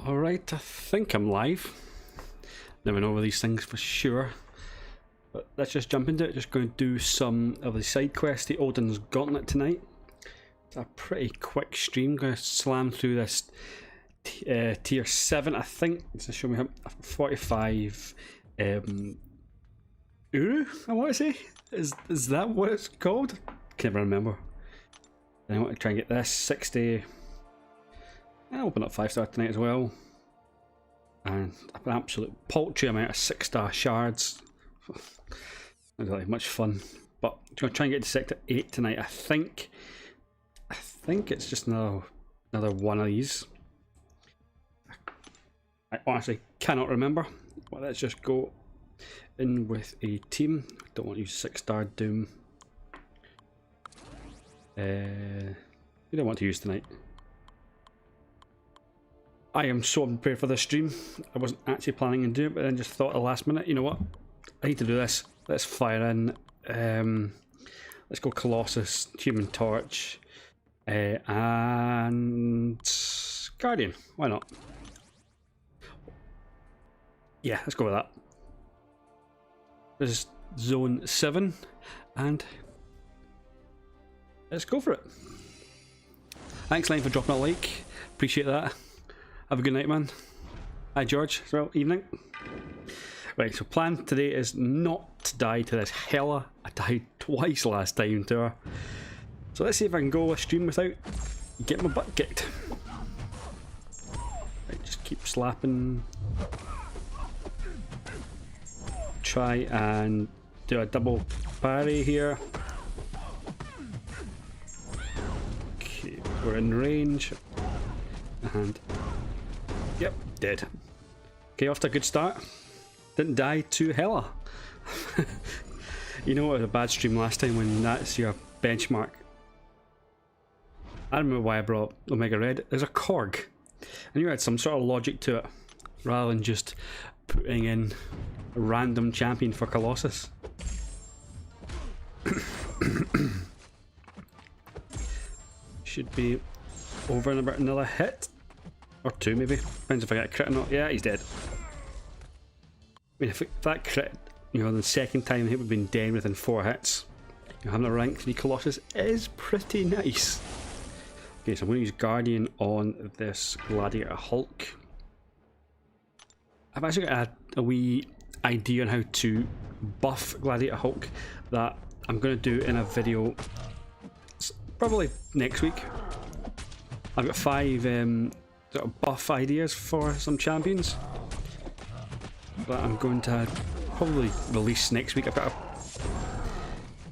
Alright, I think I'm live. Never know with these things for sure. But let's just jump into it. Just going to do some of the side quests, the Odin's Gauntlet tonight. It's a pretty quick stream. Going to slam through this tier 7, I think. It's show me how 45 Uru, I want to say. Is that what it's called? Can't remember. And I want to try and get this 60. I'll open up 5-star tonight as well. And an absolute paltry amount of 6-star shards. Not really much fun. But I'm going to try and get to sector 8 tonight. I think it's just another one of these. I honestly cannot remember. Well, let's just go in with a team. I don't want to use 6-star Doom. We don't want to use tonight. I am so unprepared for this stream. I wasn't actually planning on doing it, but then just thought at the last minute, you know what? I need to do this. Let's fire in. Let's go Colossus, Human Torch, and Guardian. Why not? Yeah, let's go with that. This is Zone 7, and let's go for it. Thanks, Line, for dropping a like. Appreciate that. Have a good night, man. Hi, George. Well, evening. Right, so plan today is not to die to this Hela. I died twice last time to her. So let's see if I can go a stream without getting my butt kicked. Right, just keep slapping. Try and do a double parry here. Okay, we're in range. And yep, dead. Okay, off to a good start. Didn't die to Hela. You know, it was a bad stream last time when that's your benchmark. I don't remember why I brought Omega Red. There's a Korg. I knew I had some sort of logic to it, rather than just putting in a random champion for Colossus. Should be over in about another hit. Or two, maybe. Depends if I get a crit or not. Yeah, he's dead. I mean, if that crit, you know, the second time he would have been dead within 4 hits. You know, having a rank 3 Colossus is pretty nice. Okay, so I'm going to use Guardian on this Gladiator Hulk. I've actually got a wee idea on how to buff Gladiator Hulk that I'm going to do in a video probably next week. I've got 5 sort of buff ideas for some champions that I'm going to probably release next week. I've got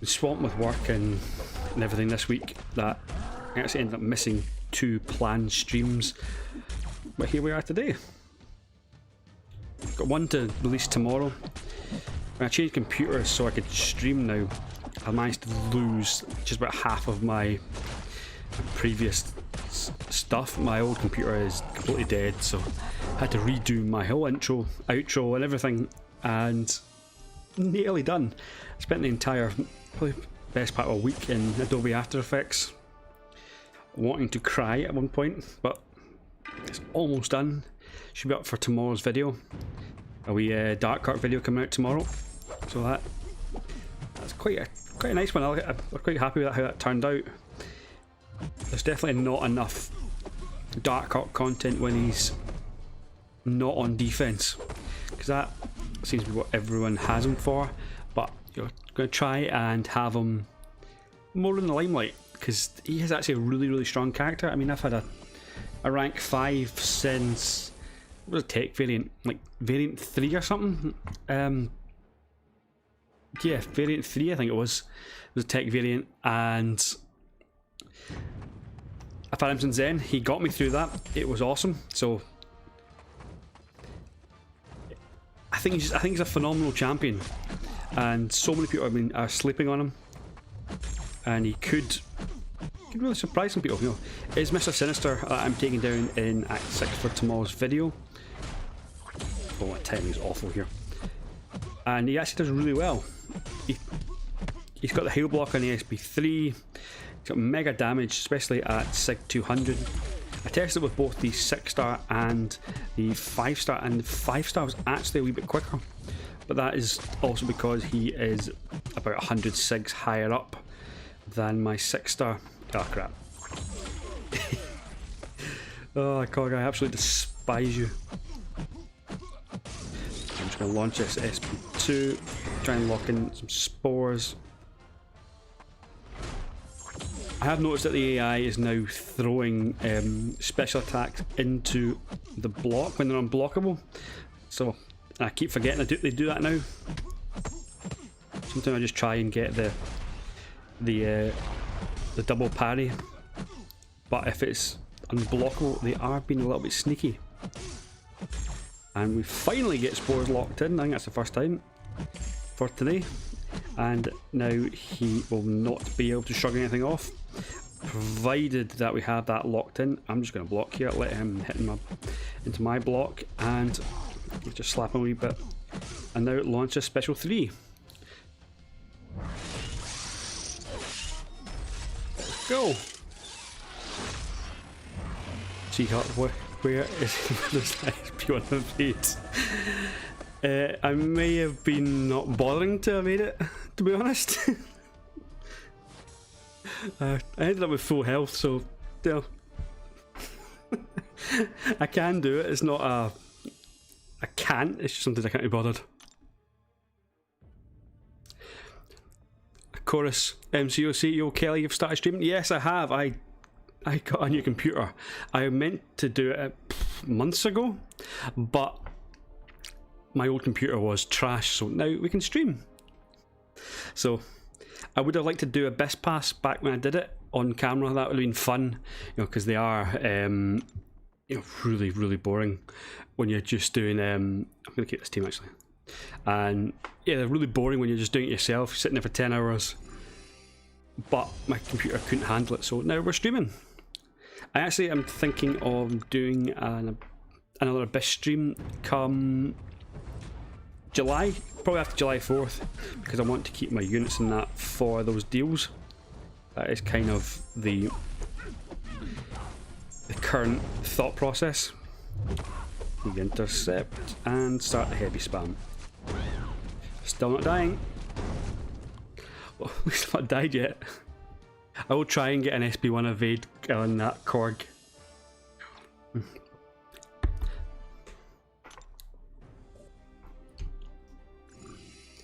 a swamp with work and everything this week that I actually ended up missing 2 planned streams, but here we are today. Got one to release tomorrow. When I changed computers so I could stream now, I managed to lose just about half of my previous stuff. My old computer is completely dead, so I had to redo my whole intro, outro and everything, and nearly done. I spent the entire, probably best part of a week in Adobe After Effects wanting to cry at one point, but it's almost done. Should be up for tomorrow's video. A wee Dark Art video coming out tomorrow, so that's quite a nice one. I'm quite happy with how that turned out. There's definitely not enough Dark Art content when he's not on defense, because that seems to be what everyone has him for, but you're going to try and have him more in the limelight, because he is actually a really strong character. I mean, I've had a rank 5 since, what was a tech variant, like variant 3 or something. Yeah, variant 3 I think it was a tech variant, and I've had him since then. He got me through that. It was awesome. So I think he's a phenomenal champion, and so many people are sleeping on him, and he could really surprise some people. You know, is Mr. Sinister I'm taking down in Act 6 for tomorrow's video. Oh, my timing is awful here. And he actually does really well. He's got the heal block on ASP3. He's got mega damage, especially at Sig 200. I tested with both the 6-star and the 5-star, and the 5-star was actually a wee bit quicker, but that is also because he is about 100 sigs higher up than my 6-star. Oh crap. Oh Mcoc, I absolutely despise you. I'm just going to launch this SP2, try and lock in some spores. I have noticed that the AI is now throwing special attacks into the block when they're unblockable, so I keep forgetting they do that now. Sometimes I just try and get the double parry, but if it's unblockable, they are being a little bit sneaky. And we finally get spores locked in. I think that's the first time for today, and now he will not be able to shrug anything off, provided that we have that locked in. I'm just going to block here, let him hit into my block, and just slap him a wee bit, and now it launches special 3. Let's go. See where is this SP1 evade? I may have been not bothering to evade it, to be honest. I ended up with full health, so you know, I can do it. It's not a I can't, it's just something I can't be bothered. Chorus MCOC, yo Kelly, you've started streaming? Yes, I have. I got a new computer. I meant to do it months ago, but my old computer was trash, so now we can stream. So I would have liked to do a best pass back when I did it on camera. That would have been fun, you know, because they are you know, really boring when you're just doing I'm gonna keep this team actually, and yeah, they're really boring when you're just doing it yourself, sitting there for 10 hours. But my computer couldn't handle it, so now we're streaming. I actually am thinking of doing another Abyss stream come July, probably after July 4th, because I want to keep my units in that for those deals. That is kind of the current thought process. We intercept and start the heavy spam. Still not dying. Well, at least I've not died yet. I will try and get an SP1 evade on that Korg.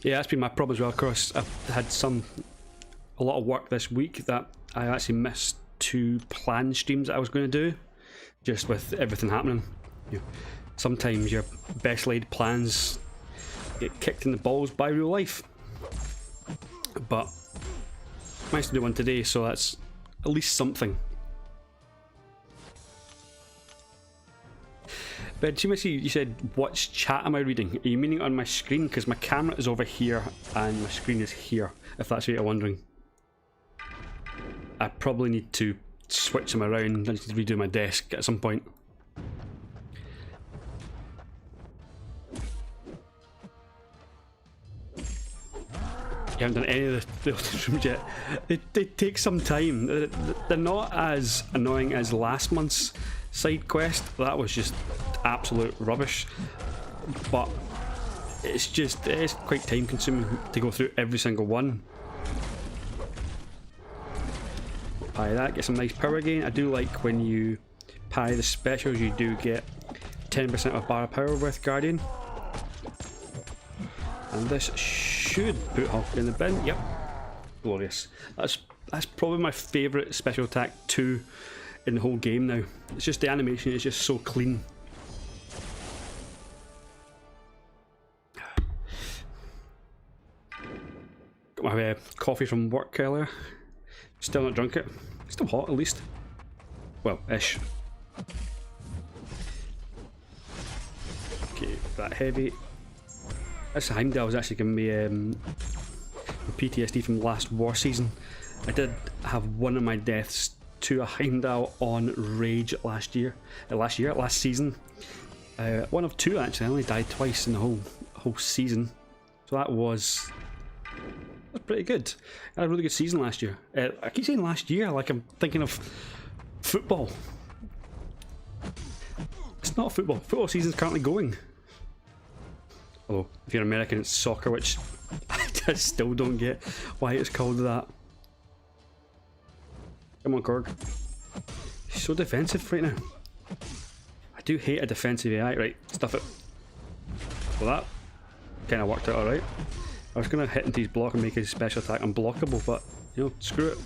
Yeah, that's been my problem as well, of course. I've had a lot of work this week that I actually missed 2 planned streams that I was going to do, just with everything happening. You know, sometimes your best laid plans get kicked in the balls by real life. But I managed to do one today, so that's at least something. But Timothy, you said, what chat am I reading? Are you meaning on my screen? Because my camera is over here and my screen is here, if that's what you're wondering. I probably need to switch them around. I need to redo my desk at some point. You haven't done any of the rooms yet. They take some time. They're not as annoying as last month's side quest. That was just absolute rubbish. But it's quite time consuming to go through every single one. Parry that, get some nice power gain. I do like when you parry the specials, you do get 10% of bar of power with Guardian. And this should put Hulk in the bin. Yep, glorious. That's probably my favourite special attack 2 in the whole game now. It's just the animation is just so clean. Got my coffee from work earlier. Still not drunk it. Still hot at least. Well, ish. Okay, that heavy. This Heimdall was actually giving me PTSD from last war season. I did have one of my deaths to a Heimdall on Rage last season. One of 2 actually. I only died twice in the whole season, so that was pretty good. I had a really good season last year. I keep saying last year like I'm thinking of football. not football. Football season's currently going. Although, if you're American, it's soccer, which I still don't get why it's called that. Come on, Korg. He's so defensive right now. I do hate a defensive AI. Right, stuff it. Well, that kind of worked out alright. I was going to hit into his block and make his special attack unblockable, but, you know, screw it.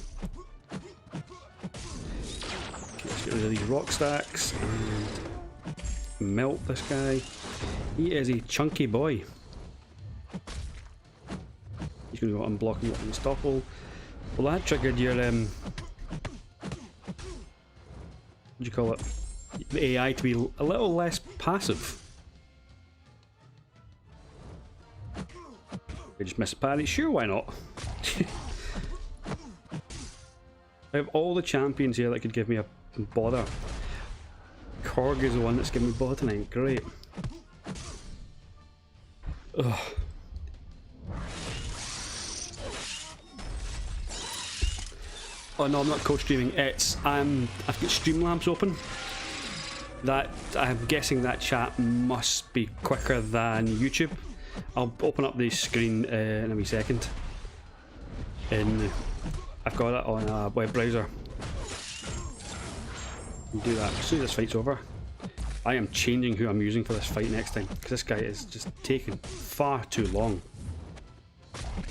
Okay, let's get rid of these rock stacks and melt this guy. He is a chunky boy. He's going to go unblockable, unstoppable. Well, that triggered your, what do you call it? The AI to be a little less passive. I just missed a parry. Sure, why not? I have all the champions here that could give me a bother. Korg is the one that's giving me bother tonight. Great. Ugh. Oh no, I'm not co-streaming. It's I've got Streamlabs open. That I'm guessing that chat must be quicker than YouTube. I'll open up the screen in a wee second. And I've got it on a web browser. I'll do that as soon as this fight's over. I am changing who I'm using for this fight next time, because this guy is just taking far too long.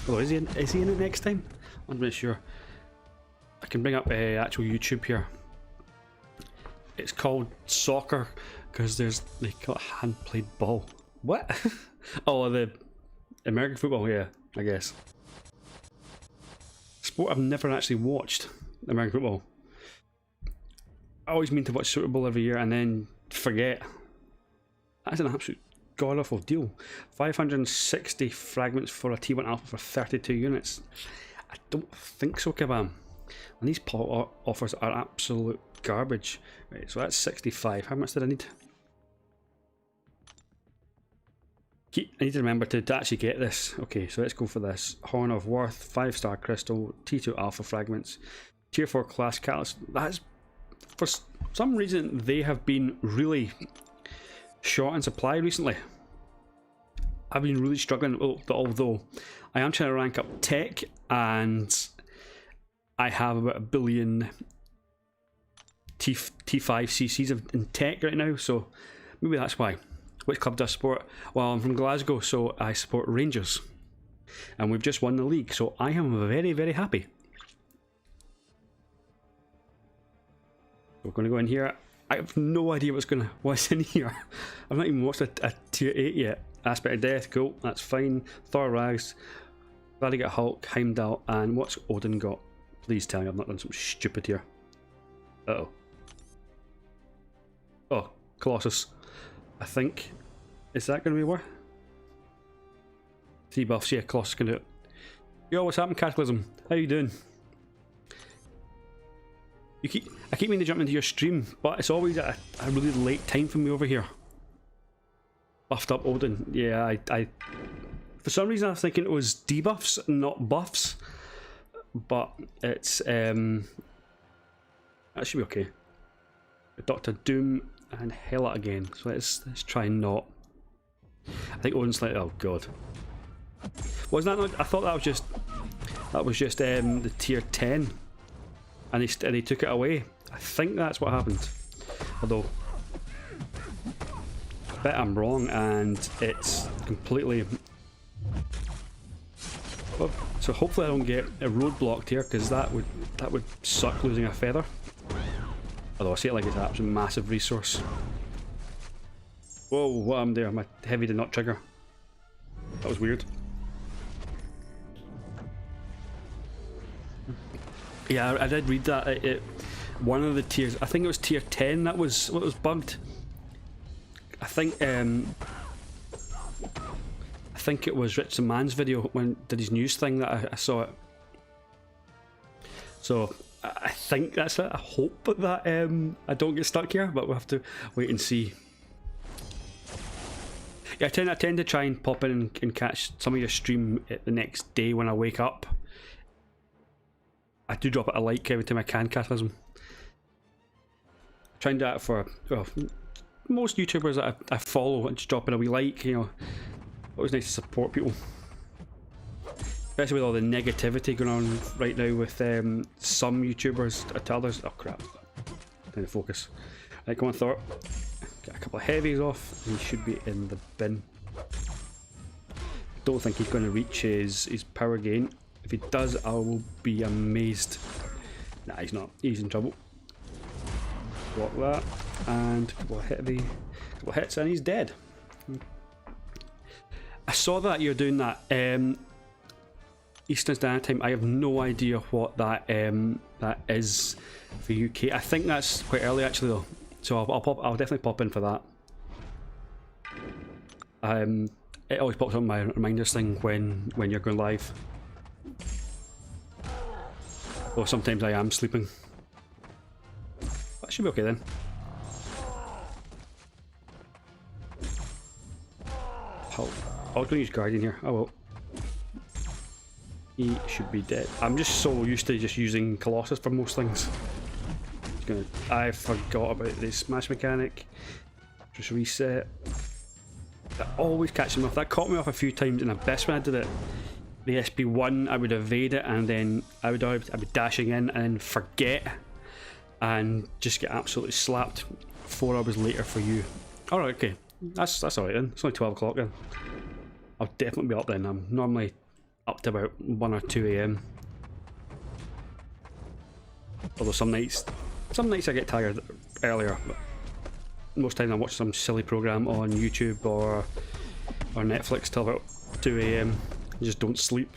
Oh, is he in it next time? I'm not sure. I can bring up actual YouTube here. It's called soccer because they call it hand played ball. What? Oh, the American football, yeah, I guess. Sport I've never actually watched, American football. I always mean to watch Super Bowl every year and then forget. That's an absolute god awful deal. 560 fragments for a T1 Alpha for 32 units. I don't think so, Kabam. And these offers are absolute garbage. Right, so that's 65. How much did I need? I need to remember to actually get this. Okay, so let's go for this. Horn of Worth, 5-star crystal, T2 Alpha fragments, Tier 4 class catalyst. That's, for some reason, they have been really short in supply recently. I've been really struggling, although I am trying to rank up tech, and I have about 1 billion T5 CCs in tech right now, so maybe that's why. Which club do I support? Well, I'm from Glasgow, so I support Rangers. And we've just won the league, so I am very, very happy. We're going to go in here. I have no idea what's in here. I've not even watched a tier 8 yet. Aspect of Death, cool, that's fine. Thor Rags, glad I got Hulk, Heimdall, and what's Odin got? Please tell me I've not done something stupid here. Uh-oh. Oh, Colossus. I think. Is that going to be worth? 3 buffs, yeah, Colossus can do it. Yo, what's happening, Cataclysm? How you doing? I keep meaning to jump into your stream, but it's always at a really late time for me over here. Buffed up Odin. Yeah, I for some reason I was thinking it was debuffs, not buffs. But it's that should be okay. Dr. Doom and Hela again. So let's try not. I think Odin's like, oh god. Wasn't that not, I thought that was just the tier 10. And they took it away. I think that's what happened. Although I bet I'm wrong and it's completely. Well, so hopefully I don't get a roadblocked here, because that would suck losing a feather. Although I see it like it's an absolute massive resource. Whoa, what happened there? My heavy did not trigger. That was weird. Yeah, I did read that. One of the tiers, I think it was tier 10, that was what was bugged. I think it was Rich the Man's video when did his news thing that I saw it. So I think that's it. I hope that I don't get stuck here, but we'll have to wait and see. Yeah, I tend to try and pop in and catch some of your stream the next day when I wake up. I do drop it a like every time I can, Cataclysm. I try and do that for, well, most YouTubers that I follow and just dropping a wee like, you know. Always nice to support people. Especially with all the negativity going on right now with some YouTubers to others. Oh crap. Trying to focus. Right, come on Thor. Get a couple of heavies off. He should be in the bin. Don't think he's going to reach his power gain. If he does, I will be amazed. Nah, he's not. He's in trouble. Block that. And a couple of hits and he's dead. I saw that you're doing that Eastern Standard Time. I have no idea what that that is for UK. I think that's quite early actually though, so I'll definitely pop in for that. It always pops up on my reminders thing when you're going live. Or sometimes I am sleeping. That should be okay then. Oh. I was going to use Guardian here. Oh well. He should be dead. I'm just so used to just using Colossus for most things. I forgot about the smash mechanic. Just reset. That always catches me off. That caught me off a few times in Abyss when I did it. The SP1, I would evade it and then I'd be dashing in and then forget and just get absolutely slapped 4 hours later for you. Alright, okay. That's alright then. It's only 12 o'clock then. I'll definitely be up then. I'm normally up to about 1 or 2 AM. Although some nights I get tired earlier, but most times I watch some silly program on YouTube or Netflix till about 2 AM. I just don't sleep.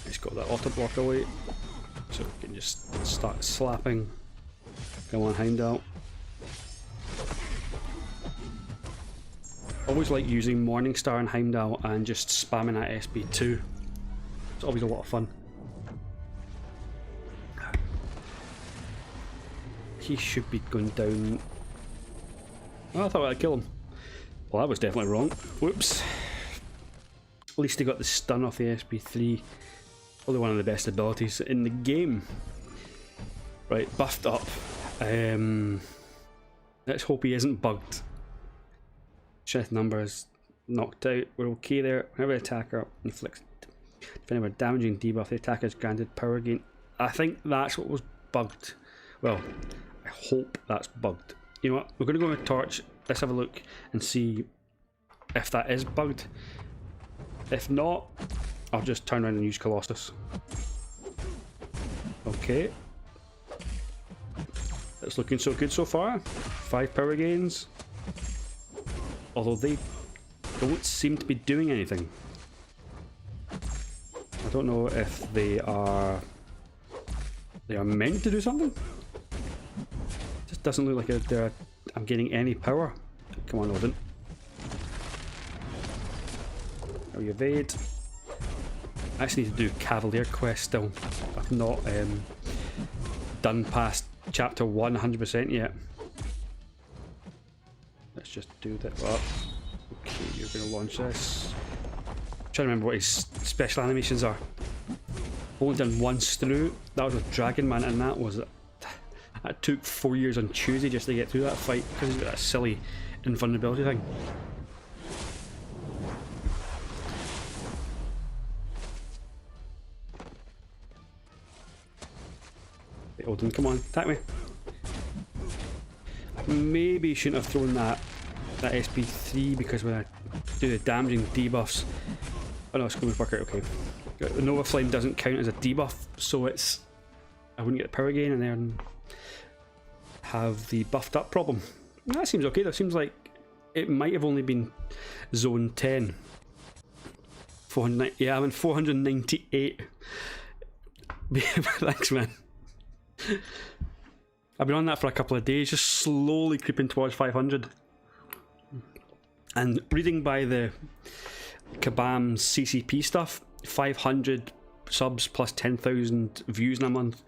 Let's got that auto block away, so we can just start slapping. Come on, Heimdall. Always like using Morningstar and Heimdall and just spamming at SB2. It's always a lot of fun. He should be going down. Oh, I thought I'd kill him. Well, that was definitely wrong. Whoops. At least he got the stun off the SB3. Probably one of the best abilities in the game. Right, buffed up. Let's hope he isn't bugged. Strength numbers knocked out. We're okay there. Whenever the attacker inflicts defender with damaging debuff, the attacker is granted power gain. I think that's what was bugged. Well, I hope that's bugged. You know what? We're going to go with Torch. Let's have a look and see if that is bugged. If not, I'll just turn around and use Colossus. Okay. It's looking so good so far. 5 power gains. Although they don't seem to be doing anything. I don't know if they are meant to do something. It just doesn't look like I'm getting any power. Come on, Odin. Now you evade. I actually need to do Cavalier quest still. I've not done past chapter 1 100% yet. Let's just do that. Well, okay, you're going to launch this. I'm trying to remember what his special animations are. Only done once through. That was with Dragon Man, and that took 4 years on Tuesday just to get through that fight because he's got that silly invulnerability thing. Hey, Odin, come on, attack me. Maybe shouldn't have thrown that SP3 because when I do the damaging debuffs. Oh no, it's going to work out okay. The Nova Flame doesn't count as a debuff, so I wouldn't get the power gain and then have the buffed up problem. That seems okay. That seems like it might have only been zone 10. 490. Yeah, I'm in 498. Thanks, man. I've been on that for a couple of days, just slowly creeping towards 500. And reading by the Kabam's CCP stuff, 500 subs plus 10,000 views in a month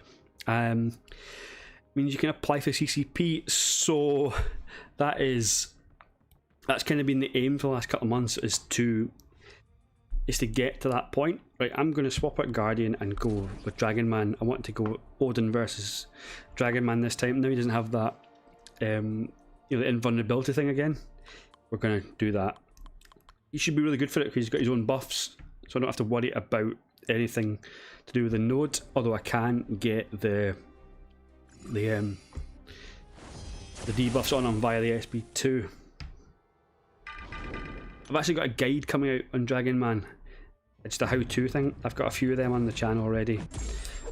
means you can apply for CCP. So that's kind of been the aim for the last couple of months, is to get to that point. Right, I'm going to swap out Guardian and go with Dragon Man. I want to go Odin versus Dragon Man this time. Now he doesn't have that the invulnerability thing again, we're going to do that. He should be really good for it because he's got his own buffs, so I don't have to worry about anything to do with the node. Although I can get the debuffs on him via the SP2. I've actually got a guide coming out on Dragon Man. It's the how-to thing. I've got a few of them on the channel already.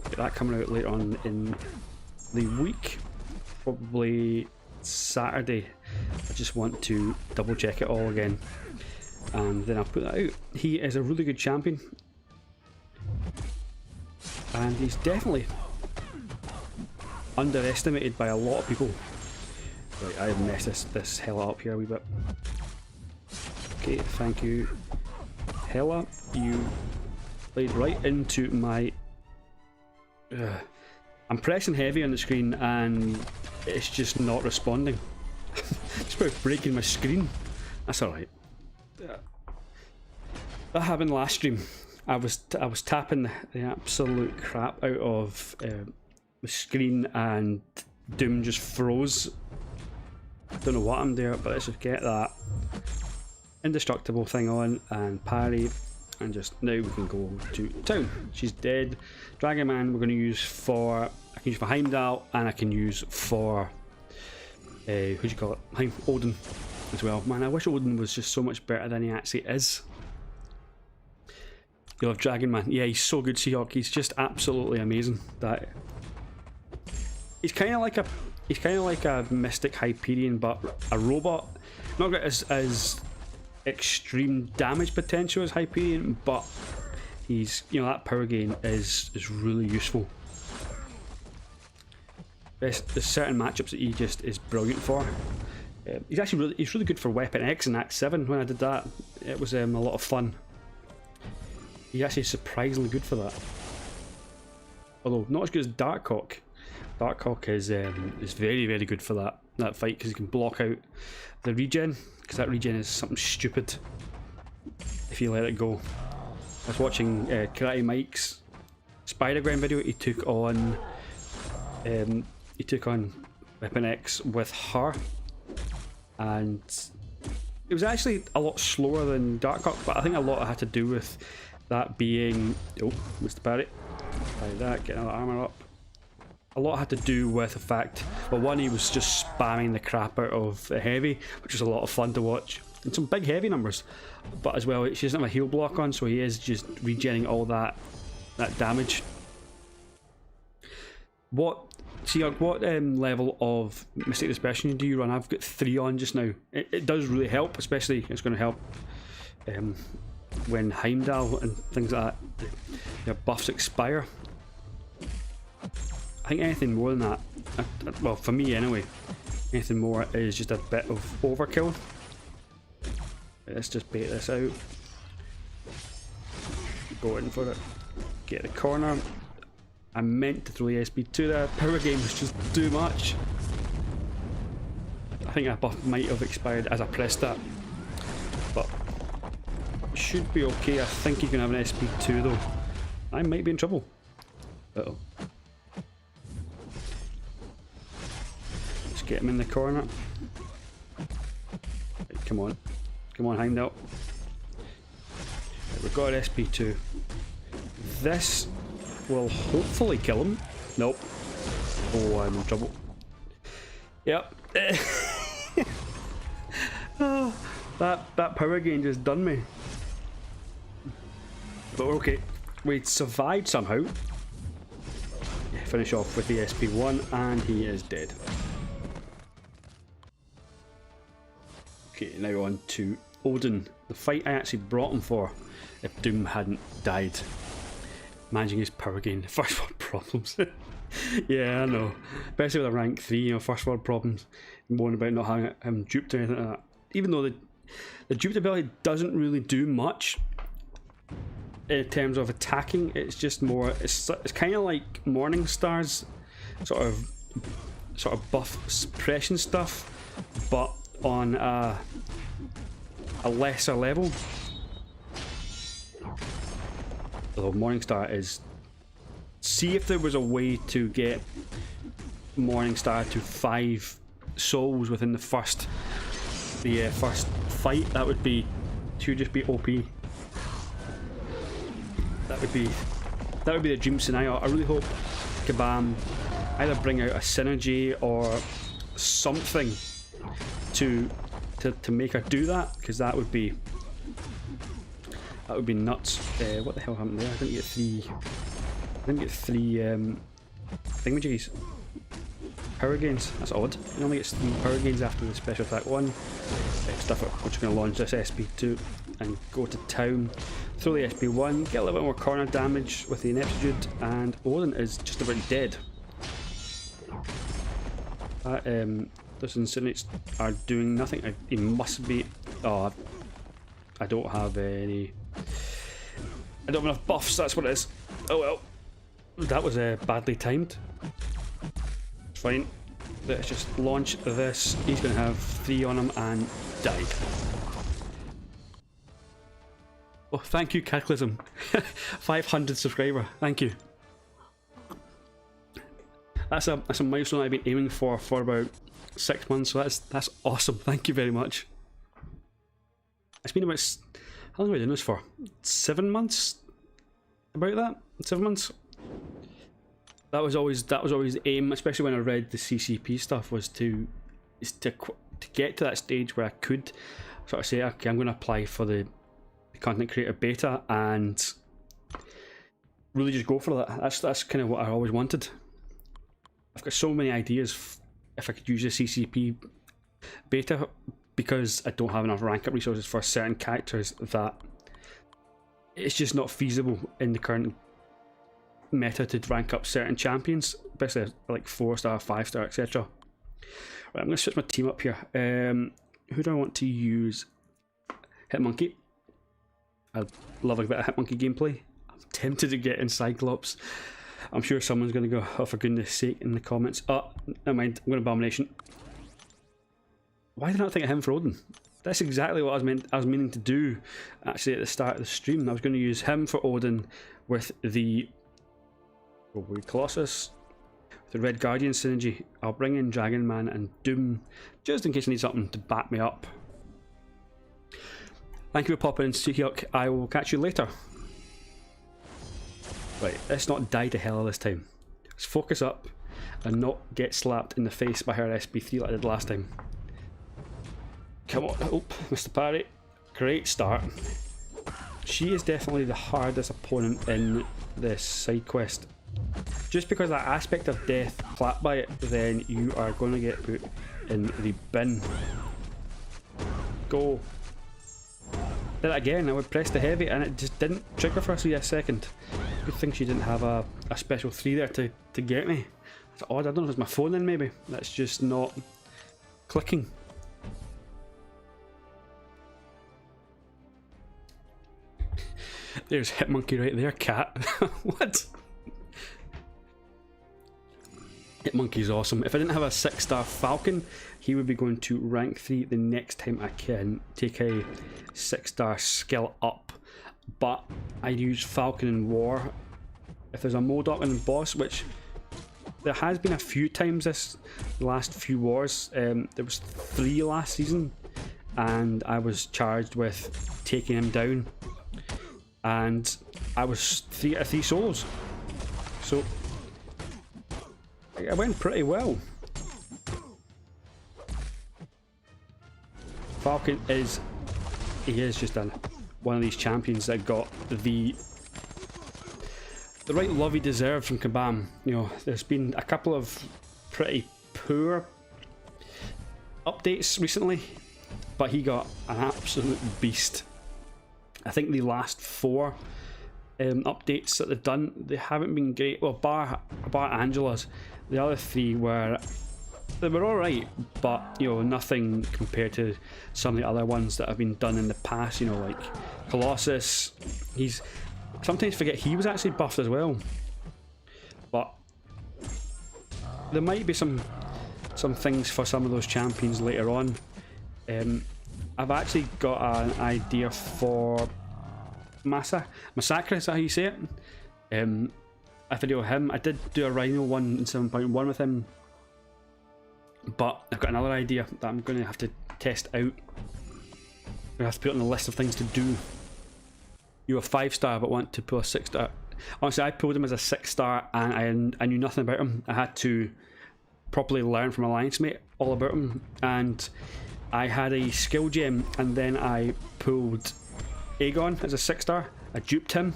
Get that coming out later on in the week, probably Saturday. I just want to double check it all again, and then I'll put that out. He is a really good champion, and he's definitely underestimated by a lot of people. Right, I've messed this hella up here a wee bit. Okay, thank you, Hella. You played right into my... I'm pressing heavy on the screen and it's just not responding. It's about breaking my screen. That's alright. That happened last stream. I was tapping the absolute crap out of the screen and Doom just froze. I don't know what I'm doing, but let's just get that indestructible thing on and parry, and just now we can go to town. She's dead. Dragon Man we're going to use for, I can use for Heimdall, and I can use for who do you call it, Odin as well. Man, I wish Odin was just so much better than he actually is. You love Dragon Man? Yeah, he's so good, Seahawk. He's just absolutely amazing. That he's kind of like a Mystic Hyperion, but a robot. Not got as extreme damage potential as Hyperion, but he's, you know, that power gain is really useful. There's certain matchups that he just is brilliant for. He's really good for Weapon X in Act 7. When I did that, it was a lot of fun. He's actually surprisingly good for that. Although not as good as Darkhawk. Darkhawk is very, very good for that fight, because he can block out the regen, because that regen is something stupid if you let it go. I was watching Karate Mike's Spider-Gwen video. He took on Weapon X with her, and it was actually a lot slower than Darkhawk, but I think a lot had to do with that being... Oh, Mr. Barrett. Like that, getting that armour up. A lot had to do with the fact, well, one, he was just spamming the crap out of the heavy, which was a lot of fun to watch, and some big heavy numbers, but as well, she doesn't have a heal block on, so he is just regenerating all that damage. What level of Mystic Dispersion do you run? I've got 3 on just now. It does really help, especially it's going to help when Heimdall and things like that, their buffs expire. I think anything more than that, well, for me anyway, anything more is just a bit of overkill. Let's just bait this out. Go in for it. Get the corner. I meant to throw the SP2 there. Power game was just too much. I think that buff might have expired as I pressed that, but should be okay. I think you can have an SP2 though. I might be in trouble. Uh-oh. Let's get him in the corner. Right, come on. Come on, Heimdall. Right, we've got an SP2. This will hopefully kill him. Nope. Oh, I'm in trouble. Yep. Oh, that power gain just done me. But we're okay. We survived somehow. Finish off with the SP1, and he is dead. Okay, now on to Odin, the fight I actually brought him for if Doom hadn't died. Managing his power gain, first world problems. Yeah, I know. Especially with a rank 3, you know, first world problems. Moaning about not having him duped or anything like that. Even though the duped ability doesn't really do much in terms of attacking, it's just more, it's kind of like Morningstar's sort of buff suppression stuff, but on a lesser level. Although Morningstar is, see if there was a way to get Morningstar to 5 souls within the first fight, that would just be OP. That would be the dream scenario. I really hope Kabam either bring out a synergy or something to make her do that, because that would be nuts. What the hell happened there? I didn't get three thingamajiggies. Power gains. That's odd. You only get 3 power gains after the special attack 1. Stuff it. We're just going to launch this SP2 and go to town. Throw the SP1, get a little bit more corner damage with the ineptitude, and Odin is just about dead. Those incinerates are doing nothing. He must be. Oh, I don't have any. I don't have enough buffs. That's what it is. Oh well. That was badly timed. It's fine. Let's just launch this. He's going to have 3 on him and die. Oh, thank you, Cataclysm. 500 subscriber. Thank you. That's a milestone I've been aiming for about 6 months. So that's awesome. Thank you very much. It's been about, how long have I been doing this for? 7 months. About that. 7 months. That was always the aim, especially when I read the CCP stuff, was to get to that stage where I could sort of say, okay, I'm going to apply for the content creator beta and really just go for that. That's kind of what I always wanted. I've got so many ideas if I could use the CCP beta, because I don't have enough rank up resources for certain characters that it's just not feasible in the current meta to rank up certain champions, especially like 4-star, 5-star, etc. Right, I'm going to switch my team up here. Who do I want to use? Hitmonkey. I love a bit of Hitmonkey gameplay. I'm tempted to get in Cyclops. I'm sure someone's going to go, oh for goodness sake, in the comments. Oh, never mind, I'm going to Abomination. Why did I not think of him for Odin? That's exactly what I was meaning to do actually at the start of the stream. I was going to use him for Odin with the Colossus, the Red Guardian synergy. I'll bring in Dragon Man and Doom just in case I need something to back me up. Thank you for popping in, Mcoc. I will catch you later. Right, let's not die to hell this time. Let's focus up and not get slapped in the face by her SP3 like I did last time. Come on, oh, Mr. Parry. Great start. She is definitely the hardest opponent in this side quest. Just because that aspect of death clapped by it, then you are going to get put in the bin. Go. Did it again. I would press the heavy and it just didn't trigger for a second. Good thing she didn't have a special 3 there to get me. It's odd. I don't know if it's my phone then maybe. That's just not clicking. There's Hitmonkey right there, cat. What? Hitmonkey's awesome. If I didn't have a 6-star Falcon, he would be going to rank 3 the next time I can take a 6-star skill up. But I use Falcon in War. If there's a Mcoc and boss, which there has been a few times this last few wars. There was 3 last season, and I was charged with taking him down. And I was 3 out of 3 solos. So it went pretty well. Falcon is just one of these champions that got the right love he deserved from Kabam. You know, there's been a couple of pretty poor updates recently, but he got an absolute beast. I think the last 4 updates that they've done, they haven't been great. Well, bar Angela's, the other 3 were alright, but you know, nothing compared to some of the other ones that have been done in the past. You know, like Colossus. He's sometimes forget he was actually buffed as well. But there might be some things for some of those champions later on. I've actually got an idea for Massacre, is that how you say it? A video of him. I did do a Rhino one in 7.1 with him But I've got another idea that I'm going to have to test out. I'm going to have to put it on the list of things to do. You were 5-star but want to pull a 6-star. Honestly, I pulled him as a 6-star and I knew nothing about him. I had to properly learn from Alliance Mate all about him, and I had a skill gem, and then I pulled Aegon as a 6-star. I duped him,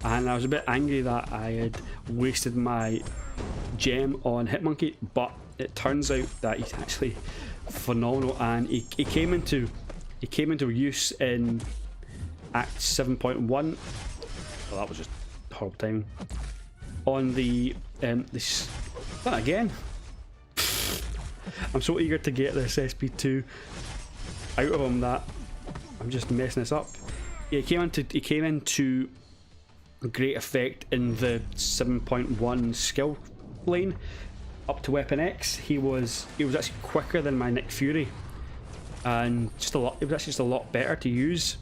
and I was a bit angry that I had wasted my gem on Hitmonkey, but it turns out that he's actually phenomenal, and he came into use in Act 7.1. Well, that was just horrible timing. On the this again. I'm so eager to get this SP2 out of him that I'm just messing this up. Yeah, he came into great effect in the 7.1 skill lane up to Weapon X. He was actually quicker than my Nick Fury, and it was actually just a lot better to use.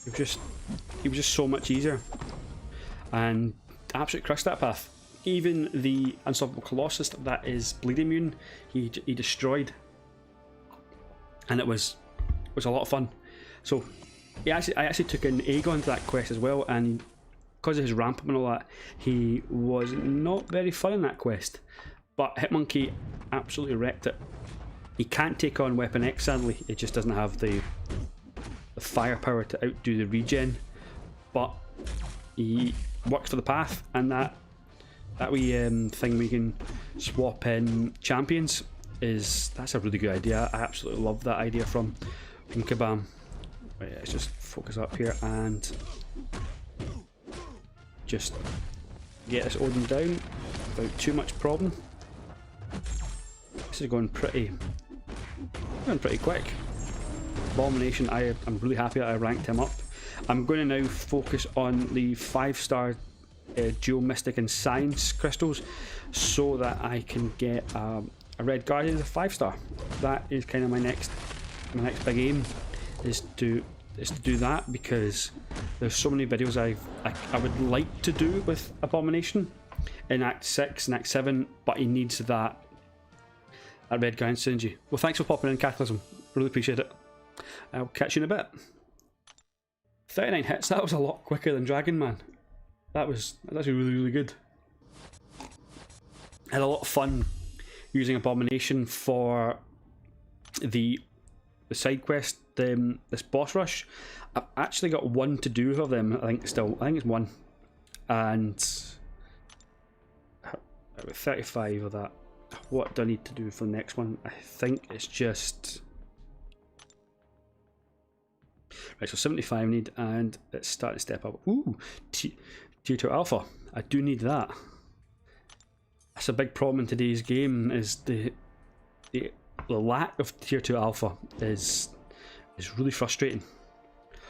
He was just so much easier, and absolutely crushed that path. Even the Unstoppable Colossus that is bleed immune, he destroyed, and it was a lot of fun. So I actually took in Aegon to that quest as well, and because of his ramp up and all that, he was not very fun in that quest. But Hitmonkey absolutely wrecked it. He can't take on Weapon X, sadly. It just doesn't have the firepower to outdo the regen. But he works for the path, and that wee thing we can swap in champions that's a really good idea. I absolutely love that idea from Kabam. Right, let's just focus up here and just get this Odin down without too much problem. This is going pretty quick. Abomination, I'm really happy that I ranked him up. I'm going to now focus on the 5-star Dual Mystic and Science crystals, so that I can get a Red Guardian as a 5-star. That is kind of my next big aim, is to do that, because there's so many videos I would like to do with Abomination in Act 6 and Act 7, but he needs that Red Guardian synergy. Well, thanks for popping in, Cataclysm. Really appreciate it. I'll catch you in a bit. 39 hits, that was a lot quicker than Dragon Man. That was actually really good. I had a lot of fun using Abomination for the side quest, this boss rush. I've actually got one to do of them, I think it's one. And about 35 of that. What do I need to do for the next one? I think it's just... Right, so 75 I need, and it's starting to step up. Ooh, Tier 2 Alpha. I do need that. That's a big problem in today's game, is the lack of Tier 2 Alpha is really frustrating.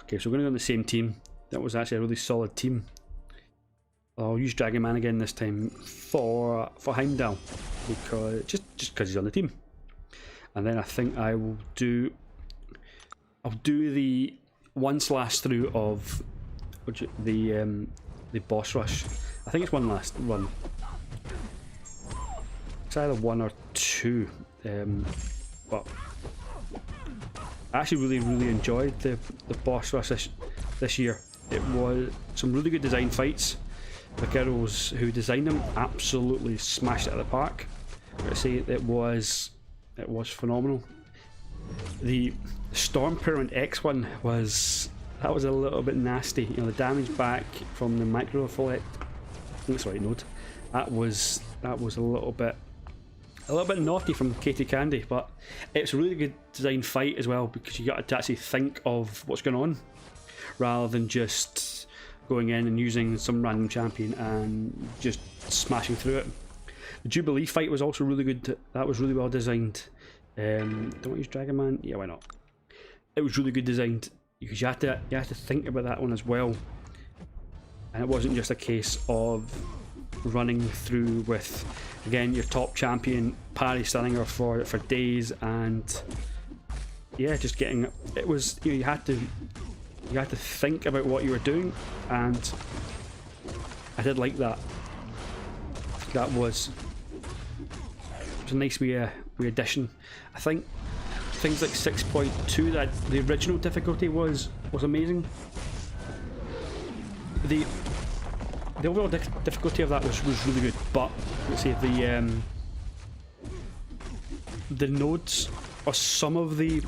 Okay, so we're going to go on the same team. That was actually a really solid team. I'll use Dragon Man again this time for Heimdall, because just because he's on the team. And then I think I'll do the one last through of the boss rush. I think it's one last run. It's either one or two, but I actually really enjoyed the boss rush this year. It was some really good design fights. The girls who designed them absolutely smashed it out of the park. I say it was phenomenal. The Storm Pyramid X one was a little bit nasty. You know, the damage back from the micro effect. I think that's the right note. That was a little bit naughty from Katie Candy, but it's a really good design fight as well, because you got to actually think of what's going on rather than just going in and using some random champion and just smashing through it. The Jubilee fight was also really good. That was really well designed. Don't I use Dragon Man? Yeah, why not? It was really good designed, because you had to think about that one as well, and it wasn't just a case of running through with, again, your top champion parry stunning her for days, and yeah, just getting it was, you know, you had to think about what you were doing, and I did like that. That was was a nice wee addition. I think things like 6.2, that the original difficulty was amazing. The overall difficulty of that was really good, but let's see, the nodes or some of the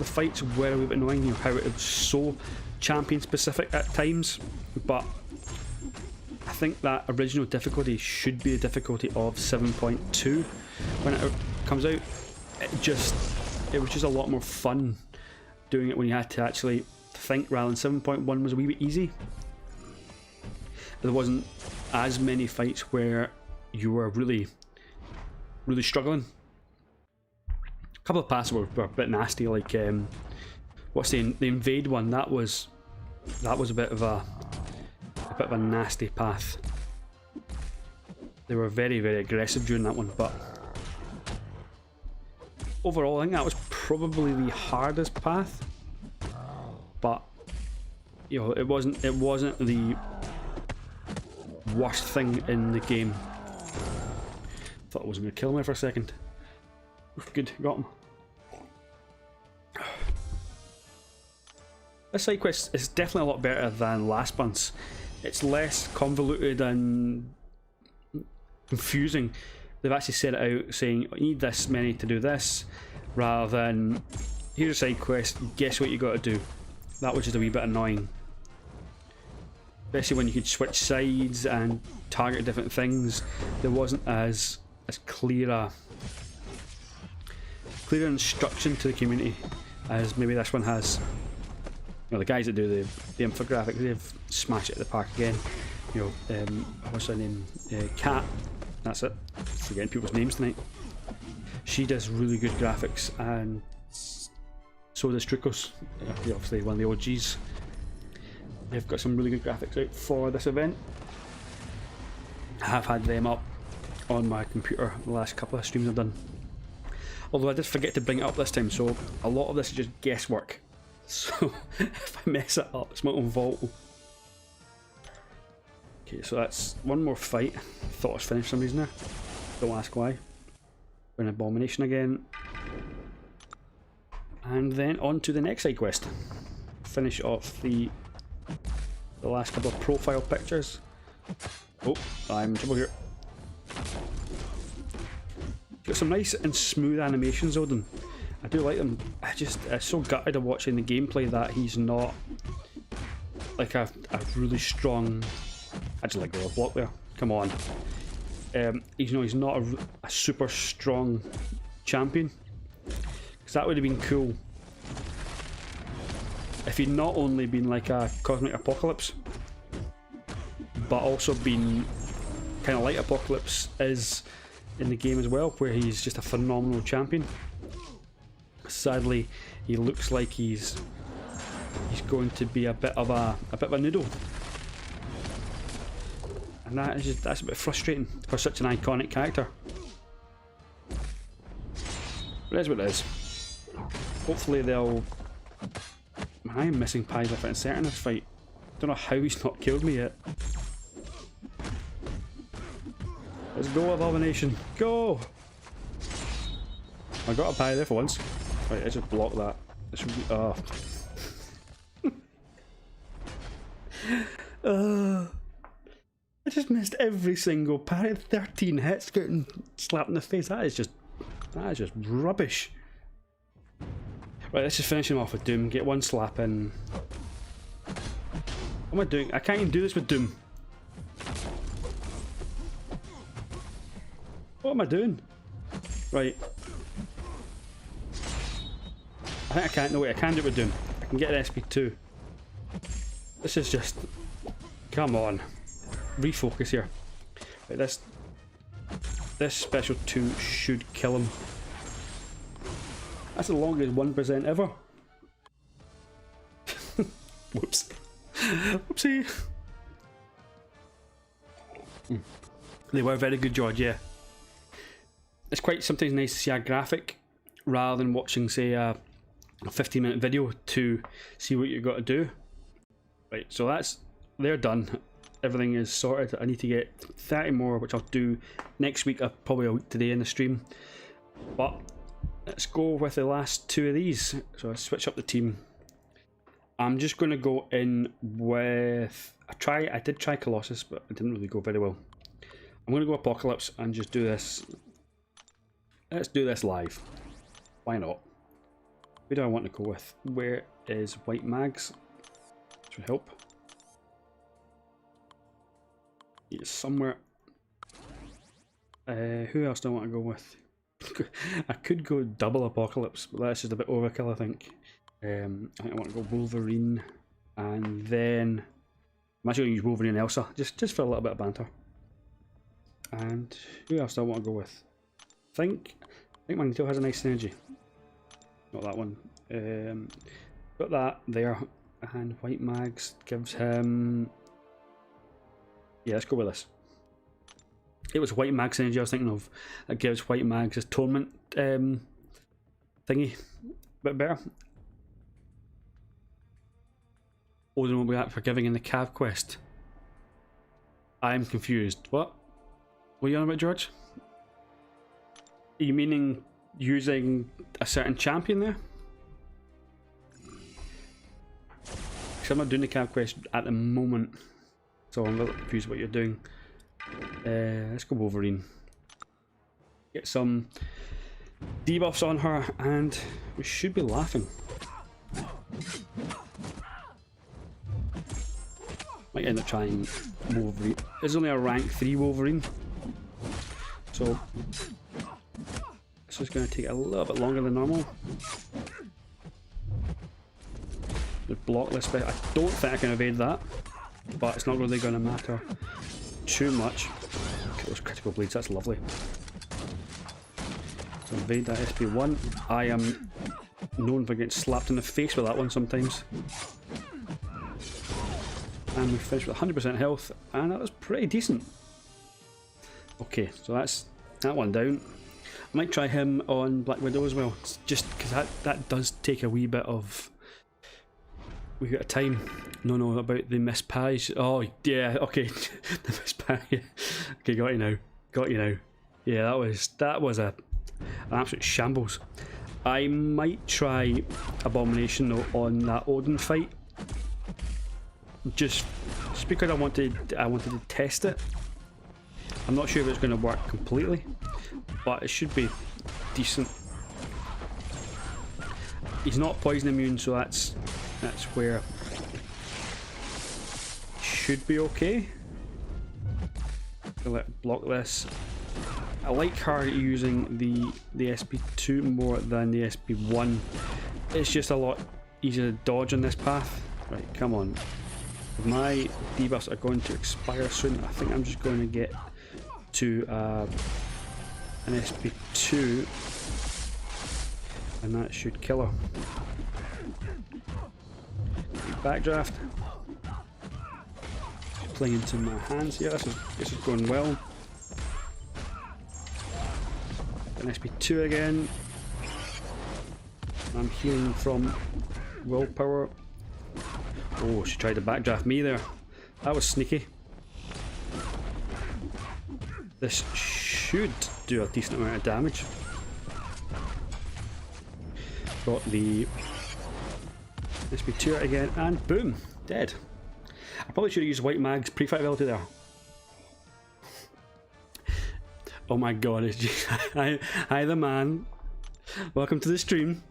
fights were a wee bit annoying. You know, how it was so champion specific at times, but I think that original difficulty should be a difficulty of 7.2 when it comes out. It was just a lot more fun doing it when you had to actually think, rather than 7.1 was a wee bit easy. There wasn't as many fights where you were really struggling. A couple of passes were a bit nasty, like what's the invade one? That was a bit of a nasty path. They were very aggressive during that one, but overall I think that was probably the hardest path. But you know, it wasn't the worst thing in the game. Thought it wasn't going to kill me for a second. Good, got him. This side quest is definitely a lot better than last month's. It's less convoluted and confusing. They've actually set it out saying you need this many to do this, rather than here's a side quest, guess what you got to do. That was just a wee bit annoying, especially when you could switch sides and target different things. There wasn't as clear instruction to the community as maybe this one has. You know, the guys that do the infographics, they've smashed it at the park again. You know, what's her name? Kat. That's it. Forgetting people's names tonight. She does really good graphics, and so does Trukos. Obviously one of the OGs. They've got some really good graphics out for this event. I have had them up on my computer the last couple of streams I've done. Although I did forget to bring it up this time, so a lot of this is just guesswork. So if I mess it up, it's my own fault. Okay, so that's one more fight. Thought I was finished for some reason there. Don't ask why. We're in Abomination again. And then on to the next side quest. Finish off the last couple of profile pictures. Oh, I'm in trouble here. Got some nice and smooth animations, Odin. I do like them. I'm so gutted of watching the gameplay that he's not like a really strong. I just like the block there. Come on. He's not a super strong champion, because that would have been cool if he'd not only been like a Cosmic Apocalypse, but also been kind of like Apocalypse is in the game as well, where he's just a phenomenal champion. Sadly, he looks like he's going to be a bit of a noodle, and that's a bit frustrating for such an iconic character. But it is what it is. Hopefully they'll. Man, I am missing pies left, right, and centre in this fight. Don't know how he's not killed me yet. Let's go, Abomination, go! I got a pie there for once. Right, I just blocked that. This would be, I just missed every single parry. 13 hits getting slapped in the face. That is just rubbish. Right, let's just finish him off with Doom. Get one slap in. What am I doing? I can't even do this with Doom. What am I doing? Right. I think I can't. No wait, I can do it with Doom. I can get an SP2. This is just. Come on. Refocus here. Right, this special 2 should kill him. That's the longest 1% ever. Whoops. Whoopsie. They were very good, George, yeah. It's quite sometimes nice to see a graphic rather than watching, say, a 15-minute video to see what you've got to do. Right, so they're done. everything is sorted. I need to get 30 more, which I'll do next week, probably a week today in the stream. But let's go with the last two of these. So I switch up the team. I'm just going to go in with... I did try Colossus, but it didn't really go very well. I'm going to go Apocalypse and just do this. Let's do this live. Why not? Who do I want to go with? Where is White Mags? This would help. It's somewhere. Who else do I want to go with? I could go double Apocalypse, but that's just a bit overkill, I think. I think I want to go Wolverine, and then I'm actually going to use Wolverine and Elsa, just for a little bit of banter. And who else do I want to go with? I think Magneto has a nice synergy. Not that one. Got that there, and White Mags gives him... Yeah, let's go with this. It was White Mags synergy I was thinking of. That gives White Mags his torment thingy a bit better. Odin will be out for giving in the Cav quest. I'm confused. What? What are you on about, George? Are you meaning using a certain champion there? Because I'm not doing the Cav quest at the moment, so I'm a little confused what you're doing. Let's go Wolverine. Get some debuffs on her and we should be laughing. Might end up trying Wolverine. It's only a rank 3 Wolverine, so this is going to take a little bit longer than normal. The block list bit, I don't think I can evade that, but it's not really going to matter too much. Look at those critical bleeds, that's lovely. So evade that SP1. I am known for getting slapped in the face with that one sometimes. And we finished with 100% health, and that was pretty decent. Okay, so that's that one down. I might try him on Black Widow as well, just because that does take a wee bit of... We got a time. No, about the Miss Pies. Oh yeah, okay, the Miss Pie. Okay, got you now. Got you now. Yeah, that was an absolute shambles. I might try Abomination though on that Odin fight. Just because I wanted to test it. I'm not sure if it's going to work completely, but it should be decent. He's not poison immune, so that's where it should be okay. Let's block this. I like her using the SP2 more than the SP1. It's just a lot easier to dodge on this path. Right, come on. My debuffs are going to expire soon. I think I'm just going to get to an SP2, and that should kill her. Backdraft. Playing into my hands. Yeah, this is going well. An SP2 again. I'm healing from willpower. Oh, she tried to backdraft me there. That was sneaky. This should do a decent amount of damage. Got the SP2 again, and boom, dead. I probably should have used White Mag's pre-fight ability there. Oh my god, it's just... Hi the man. Welcome to the stream.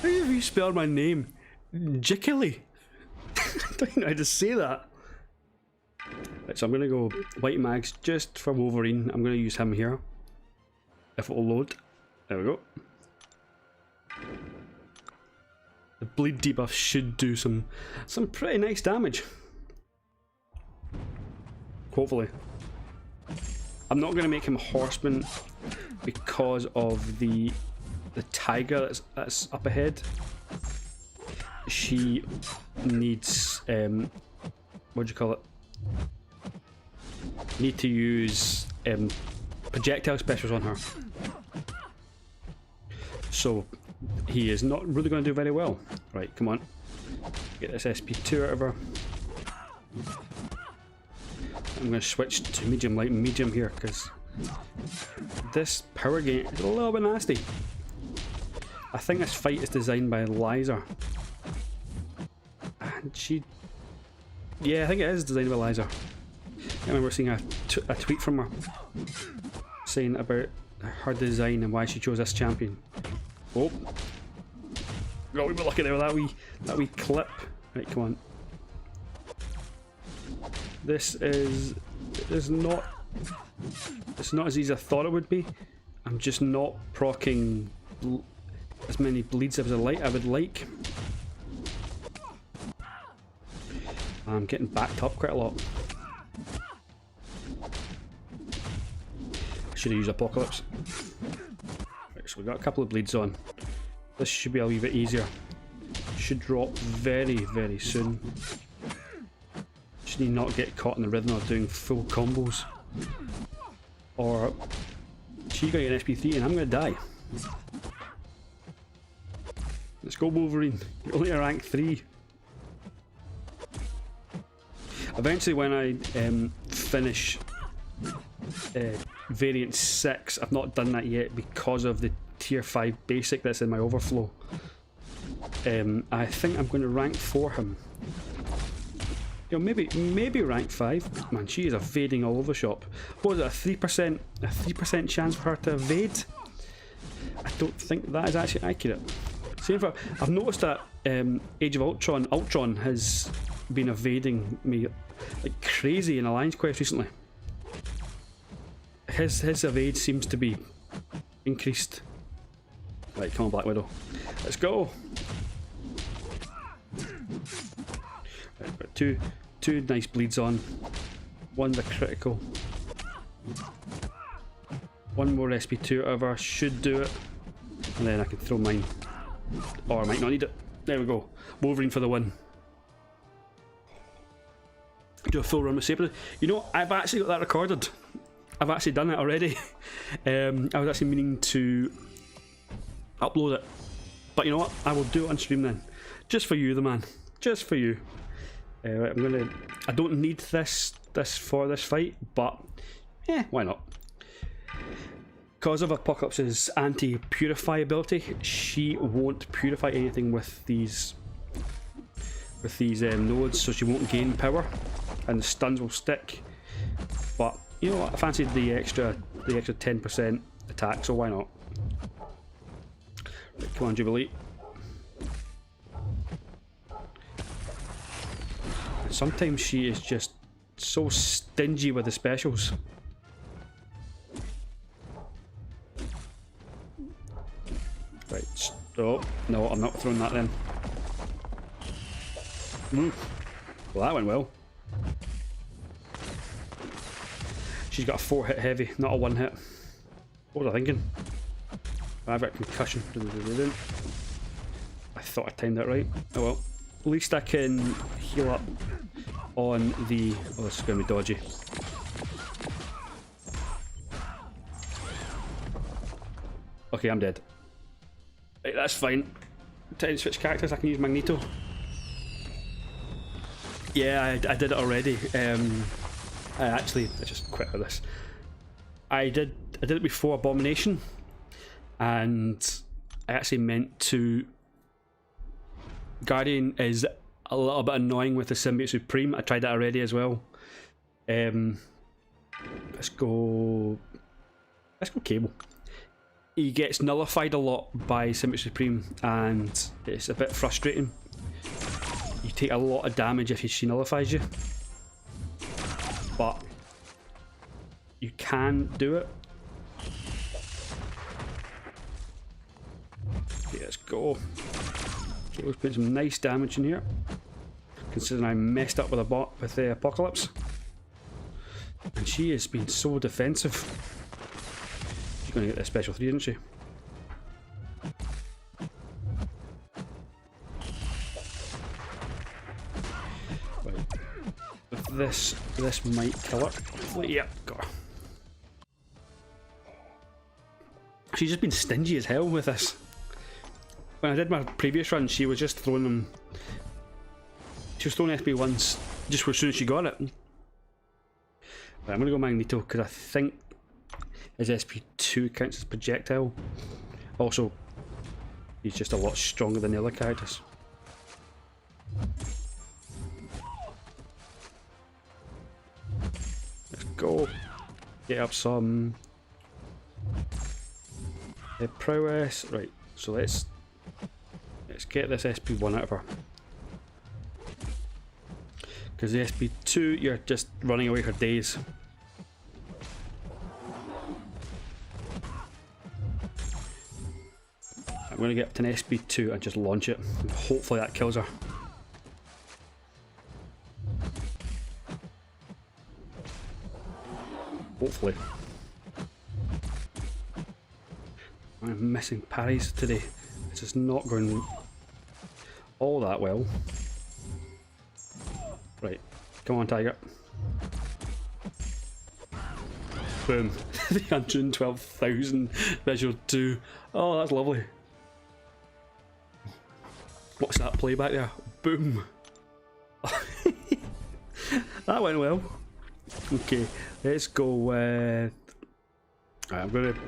How have you spelled my name? Jickily. I don't know how to say that. Right, so I'm going to go White Mags just for Wolverine. I'm going to use him here. If it will load. There we go. The bleed debuff should do some pretty nice damage. Hopefully. I'm not going to make him a horseman because of the tiger that's up ahead. She needs what do you call it? Need to use projectile specials on her. So he is not really going to do very well. Right, come on. Get this SP2 out of her. I'm going to switch to medium light medium here because this power gain is a little bit nasty. I think this fight is designed by Liza. And she... Yeah, I think it is designed by Liza. I remember seeing a tweet from her saying about her design and why she chose this champion. Oh. Oh, we were lucky there with that wee clip. Right, come on. This is not... It's not as easy as I thought it would be. I'm just not proccing as many bleeds as I would like. I'm getting backed up quite a lot. I should have used Apocalypse. Right, so we've got a couple of bleeds on. This should be a wee bit easier. Should drop very, very soon. Just need not get caught in the rhythm of doing full combos. Or she's gonna get an SP3 and I'm gonna die. Let's go, Wolverine. You're only a rank 3. Eventually, when I finish variant 6, I've not done that yet because of the tier 5 basic that's in my overflow. I think I'm going to rank 4 him. You know, maybe rank 5. Man, she is evading all over the shop. What is it, a 3% chance for her to evade? I don't think that is actually accurate. See, I've noticed that Age of Ultron has been evading me like crazy in Alliance Quest recently. His evade seems to be increased. Right, come on, Black Widow. Let's go. Right, got two nice bleeds on. One's a critical. One more SP2 out of her should do it. And then I can throw mine. Or I might not need it. There we go. Wolverine for the win. Do a full run with Saber. You know, I've actually got that recorded. I've actually done it already. I was actually meaning to upload it. But you know what? I will do it on stream then. Just for you, the man. Just for you. Right, I don't need this for this fight, but yeah, why not? Because of Apocalypse's anti-purify ability, she won't purify anything with these nodes, so she won't gain power, and the stuns will stick. But you know what? I fancied the extra 10% attack, so why not? Right, come on, Jubilee. And sometimes she is just so stingy with the specials. Right, oh, no, I'm not throwing that then. Well, that went well. She's got a 4-hit heavy, not a 1-hit. What was I thinking? I've got concussion. I thought I timed that right. Oh well. At least I can heal up on the... Oh, this is going to be dodgy. Okay, I'm dead. Right, that's fine. Time to switch characters, I can use Magneto. Yeah, I did it already. I just quit with this. I did it before Abomination, and I actually meant to... Guardian is a little bit annoying with the Symbiote Supreme. I tried that already as well. Let's go Cable. He gets nullified a lot by Symbiote Supreme, and it's a bit frustrating. You take a lot of damage if she nullifies you, but you can do it. Okay, let's go. Cable's putting some nice damage in here, considering I messed up with the Apocalypse, and she has been so defensive. She's going to get the special 3, isn't she? Right. With this might kill her. Yep, got her. She's just been stingy as hell with this. when I did my previous run, she was just throwing them. She was throwing SP1s just as soon as she got it. Right, I'm gonna go Magneto because I think his SP2 counts as projectile. Also, he's just a lot stronger than the other characters. Let's go. Get up some prowess. Right, so let's get this SP1 out of her. Because the SP2, you're just running away for days. I'm going to get up to an SP2 and just launch it. Hopefully that kills her. Hopefully. I'm missing parries today. This is not going all that well. Right, come on, Tiger. Boom. 312,000 visual 2. Oh, that's lovely. What's that play back there? Boom. That went well. Okay, let's go with... Right, I'm going to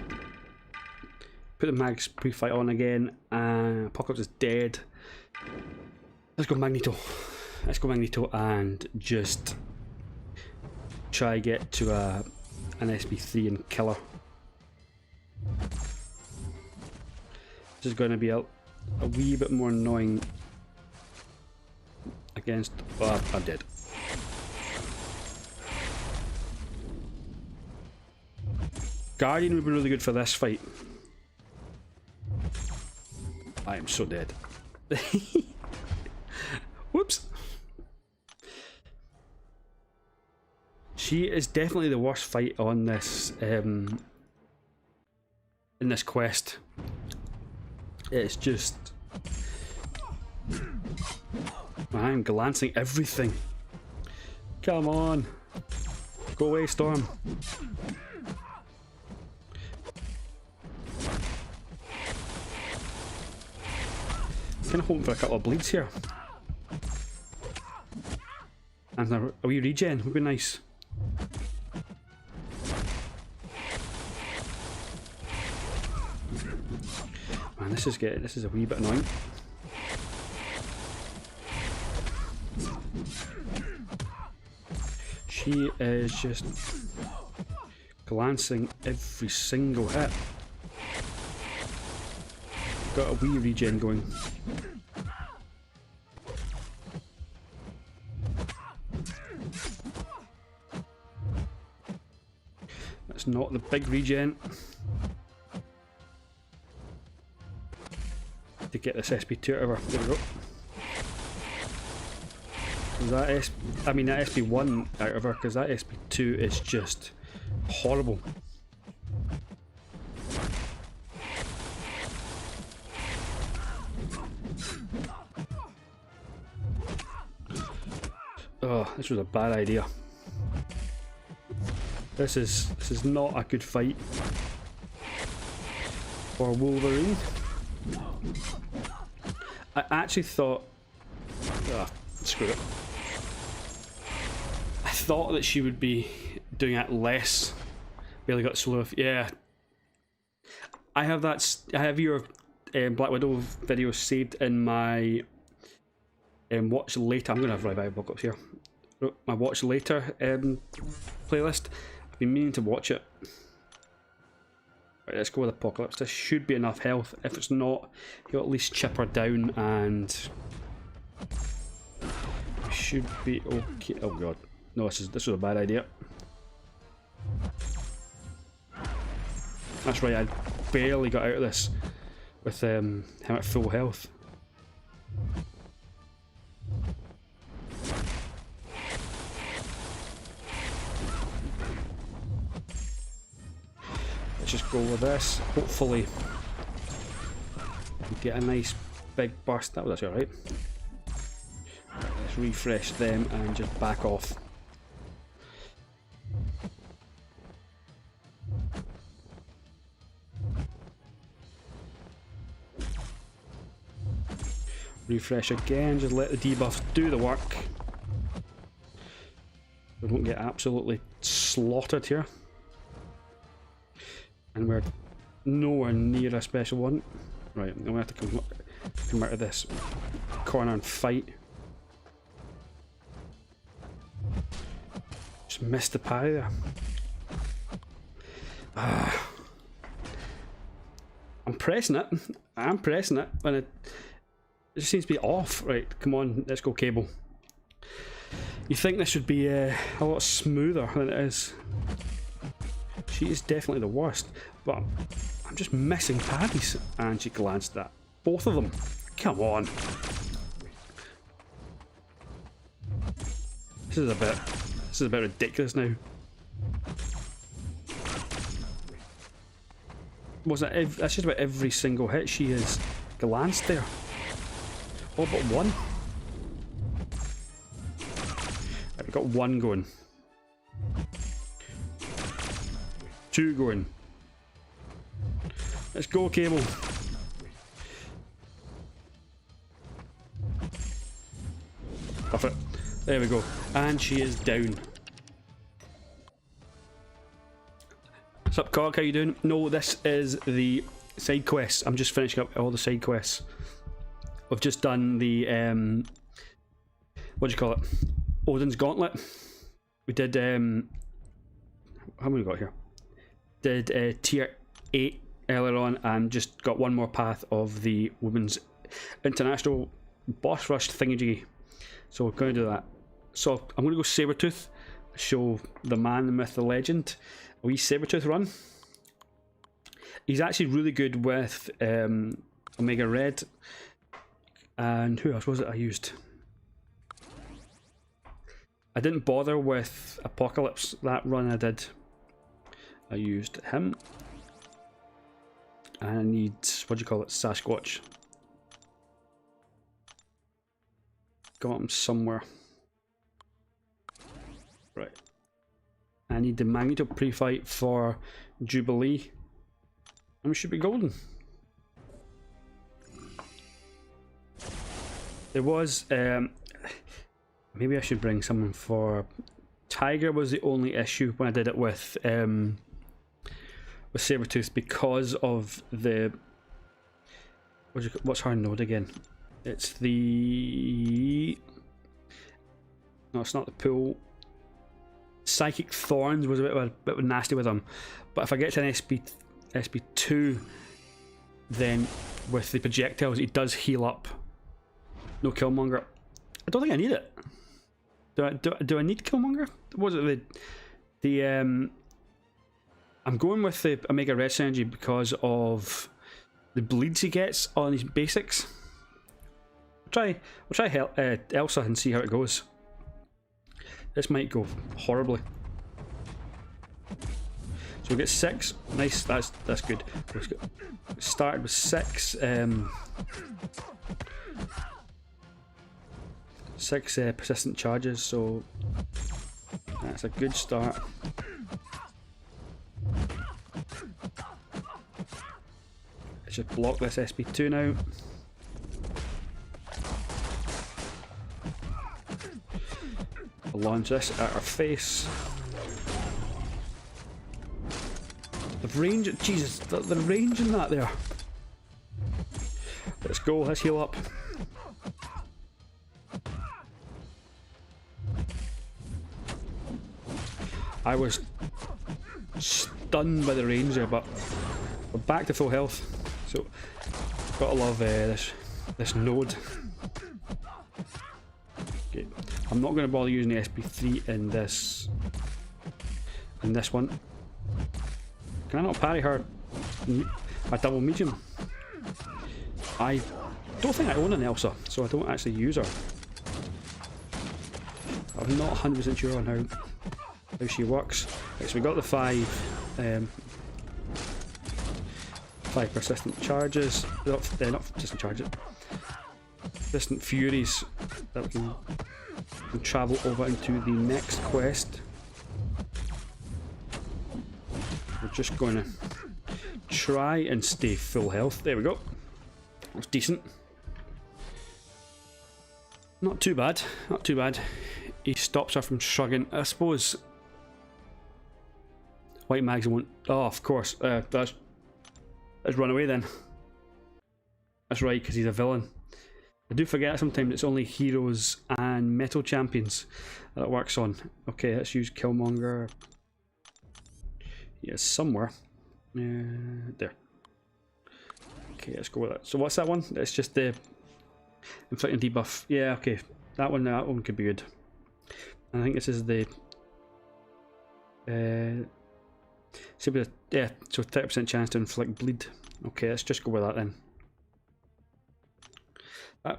put the Mag's pre-fight on again. Apocalypse is dead. Let's go Magneto. Let's go Magneto and just try get to an SP3 and kill her. This is going to be a wee bit more annoying against... Oh, I'm dead. Guardian would be really good for this fight. I am so dead. Whoops. She is definitely the worst fight on this in this quest. It's just I'm glancing everything. Come on. Go away, Storm. Kind of hoping for a couple of bleeds here. And a wee regen would be nice. Man, this is a wee bit annoying. She is just glancing every single hit. Got a wee regen going. That's not the big regen. To get this SP2 out of her. There we go. So that that SP1 out of her, because that SP2 is just horrible. Oh, this was a bad idea. This is not a good fight for Wolverine. I actually thought, screw it. I thought that she would be doing it less. Barely got slow. Yeah, I have that. I have your Black Widow video saved in my watch later. I'm gonna have revive Apocalypse here. My watch later playlist. I've been meaning to watch it. Right, let's go with Apocalypse. This should be enough health. If it's not, he'll at least chip her down and should be okay. Oh god, no, this was a bad idea. That's right, I barely got out of this with him at full health. Let's just go with this. Hopefully we get a nice big burst. That was actually alright. Let's refresh them and just back off. Refresh again, just let the debuffs do the work. We don't get absolutely slaughtered here. And we're nowhere near a special one. Right, I'm going to have to come out of this corner and fight. Just missed the parry there. I'm pressing it. I'm pressing it, and it just seems to be off. Right, come on, let's go, Cable. You think this should be a lot smoother than it is. She is definitely the worst, but I'm just missing parries, and she glanced that. Both of them. Come on. This is a bit ridiculous now. That's just about every single hit she has glanced there. All but one. Right, we've got one going. Two going. Let's go, Cable. Perfect. There we go. And she is down. What's up, Mcoc? How you doing? No, this is the side quests. I'm just finishing up all the side quests. We've just done the what do you call it? Odin's Gauntlet. We did how many we got here? Did tier 8 earlier on, and just got one more path of the Women's International Boss Rush thingy. So we're going to do that. So I'm going to go Sabretooth, show the man, the myth, the legend. A wee Sabretooth run. He's actually really good with Omega Red. And who else was it I used? I didn't bother with Apocalypse that run I did. I used him. And I need, what do you call it, Sasquatch. Got him somewhere. Right. I need the Magneto pre-fight for Jubilee. And we should be golden. There was, maybe I should bring someone for... Tiger was the only issue when I did it with Sabretooth because of the... What's her node again? It's the... No, it's not the pool. Psychic Thorns was a bit nasty with him, but if I get to an SP2, then with the projectiles he does heal up. No Killmonger. I don't think I need it. Do I need Killmonger? Was it the I'm going with the Omega Red synergy because of the bleeds he gets on his basics. We'll try Elsa and see how it goes. This might go horribly. So we get 6. Nice. That's good. We started with 6. 6 persistent charges. So that's a good start. Let's just block this SP2 now. I'll launch this at our face. The range, Jesus, the range in that there. Let's go, let's heal up. I was stunned by the range there, but we're back to full health. So, gotta love this node. Okay. I'm not going to bother using the SP3 in this one. Can I not parry her a double medium? I don't think I own an Elsa, so I don't actually use her. I'm not 100% sure on how she works. Right, so we got the 5 persistent charges. Not persistent charges. Persistent furies that we can travel over into the next quest. We're just going to try and stay full health. There we go. That's decent. Not too bad, not too bad. He stops her from shrugging. I suppose white mags won't. Oh, of course. Let's run away then. That's right, because he's a villain. I do forget sometimes it's only heroes and metal champions that it works on. Okay, let's use Killmonger. Yes, somewhere. There. Okay, let's go with that. So what's that one? It's just the inflicting debuff. Yeah, okay. That one could be good. I think this is the yeah, so 30% chance to inflict bleed. Okay, let's just go with that then.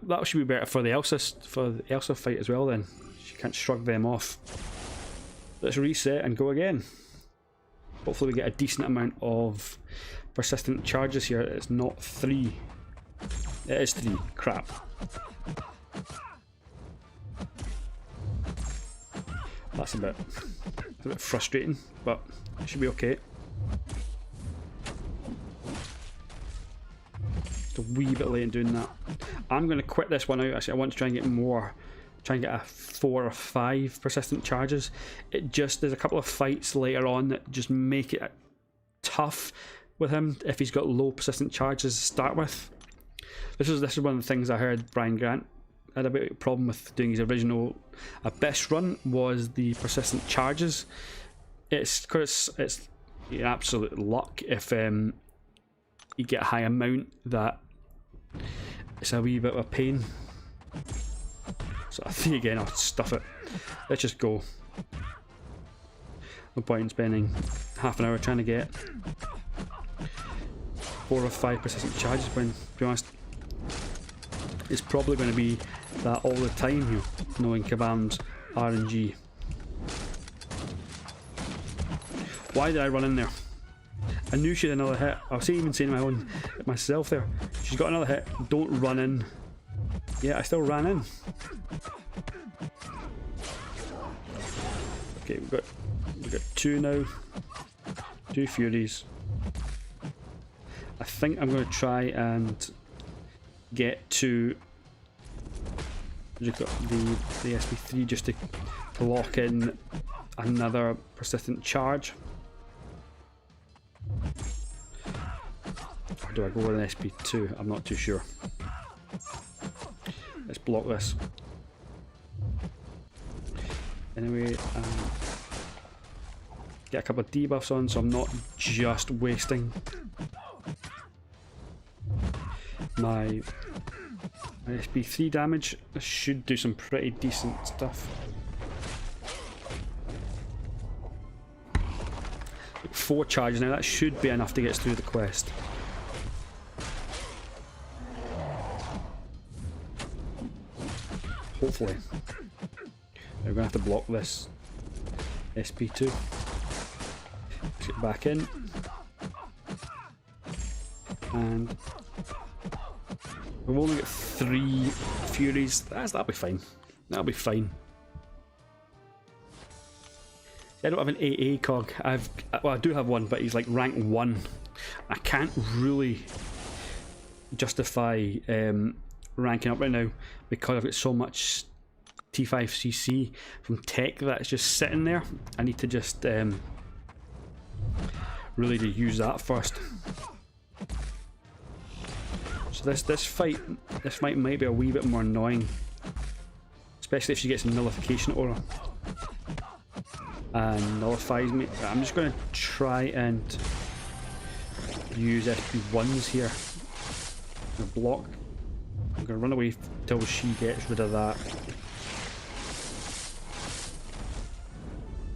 That should be better for the Elsa fight as well then. She can't shrug them off. Let's reset and go again. Hopefully we get a decent amount of persistent charges here. It's not 3. It is 3. Crap. That's a bit frustrating, but it should be okay. It's a wee bit late in doing that. I'm going to quit this one out. Actually, I want to try and get more. Try and get a 4 or 5 persistent charges. There's a couple of fights later on that just make it tough with him if he's got low persistent charges to start with. This is one of the things I heard Brian Grant had a bit of a problem with doing his original Abyss run, was the persistent charges. It's your absolute luck if you get a high amount that it's a wee bit of a pain. So I think again I'll stuff it. Let's just go. No point in spending half an hour trying to get 4 or 5 persistent charges when, to be honest, it's probably going to be that all the time here, knowing Kabam's RNG. Why did I run in there? I knew she had another hit. I was even saying myself there. She's got another hit. Don't run in. Yeah, I still ran in. Okay, we've got 2 now. 2 Furies. I think I'm going to try and get to the SP3 just to lock in another persistent charge. Or do I go with an SP2? I'm not too sure. Let's block this. Anyway, get a couple of debuffs on so I'm not just wasting my SP3 damage. This should do some pretty decent stuff. 4 charges now, that should be enough to get us through the quest. Hopefully. We're going to have to block this SP2. Let's get back in. And we've only got 3 Furies. That'll be fine. That'll be fine. I don't have an AA cog. Well, I do have one, but he's like rank 1. I can't really justify ranking up right now because I've got so much T5CC from tech that's just sitting there. I need to just really to use that first. So this fight might be a wee bit more annoying, especially if she gets a nullification aura and nullifies me. I'm just going to try and use SP1s here. I'm going to block. I'm going to run away till she gets rid of that.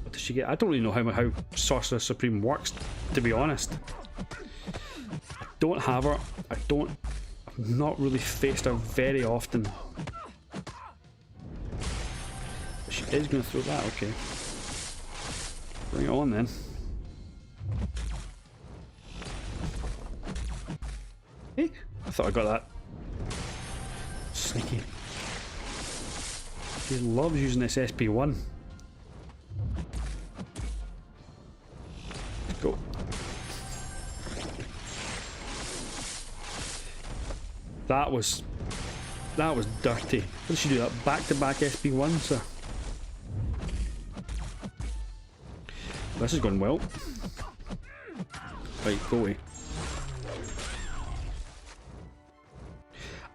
What does she get? I don't really know how Sorcerer Supreme works, to be honest. I don't have her. I've not really faced her very often. But she is going to throw that, okay. Bring it on then. Hey, I thought I got that. Sneaky. She loves using this SP1. Let's go. That was That was dirty. What did she do? That back-to-back SP1, sir. This is going well. Right, go away.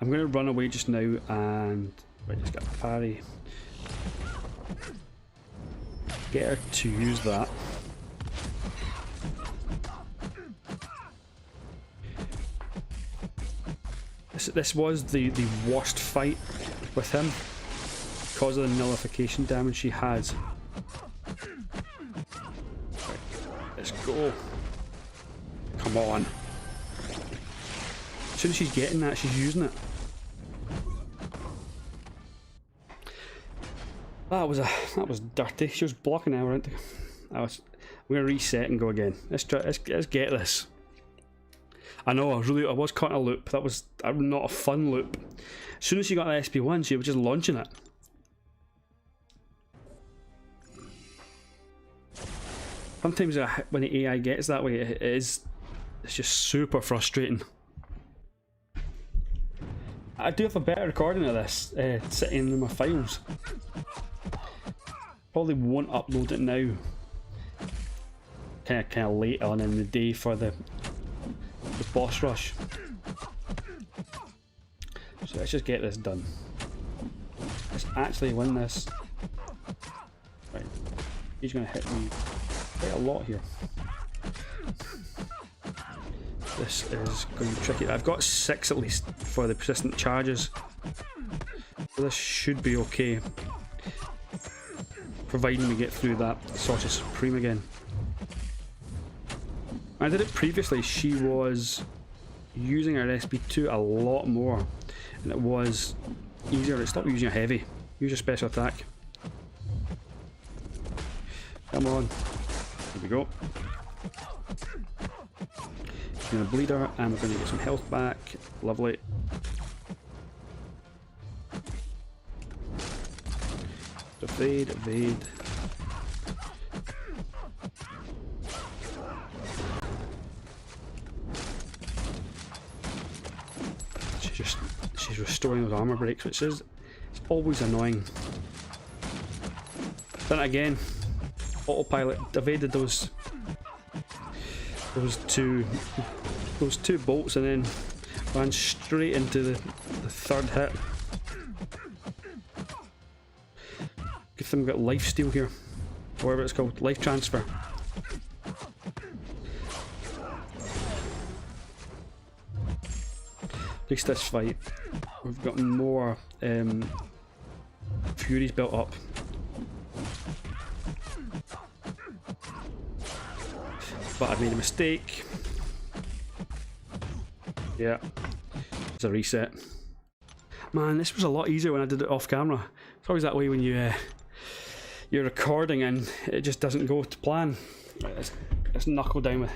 I'm going to run away just now and... Right, just get a parry. Get her to use that. This was the worst fight with him because of the nullification damage he has. Right, let's go. Come on. As soon as she's getting that, she's using it. That was dirty. She was blocking out. I'm gonna reset and go again. Let's get this. I know, I was caught in a loop. That was not a fun loop. As soon as she got that SP1, she was just launching it. Sometimes when the AI gets that way, it's just super frustrating. I do have a better recording of this sitting in my files. Probably won't upload it now. Kind of late on in the day for the boss rush. So let's just get this done. Let's actually win this. Right, he's gonna hit me quite a lot here. This is going to be tricky. I've got 6 at least for the persistent charges, so this should be okay, providing we get through that Sorcerer Supreme again. I did it previously. She was using her SP2 a lot more, and it was easier to stop using a heavy. Use your special attack. Come on. Here we go. I'm gonna bleed her, and we're gonna get some health back. Lovely. Evade, evade. She's restoring those armor breaks, which is always annoying. Then again, autopilot evaded those two bolts and then ran straight into the third hit. Good thing we've got life steal here, or whatever it's called, life transfer. At least this fight, we've got more furies built up. But I made a mistake. Yeah, it's a reset. Man, this was a lot easier when I did it off camera. It's always that way when you're recording and it just doesn't go to plan. Right, let's knuckle down with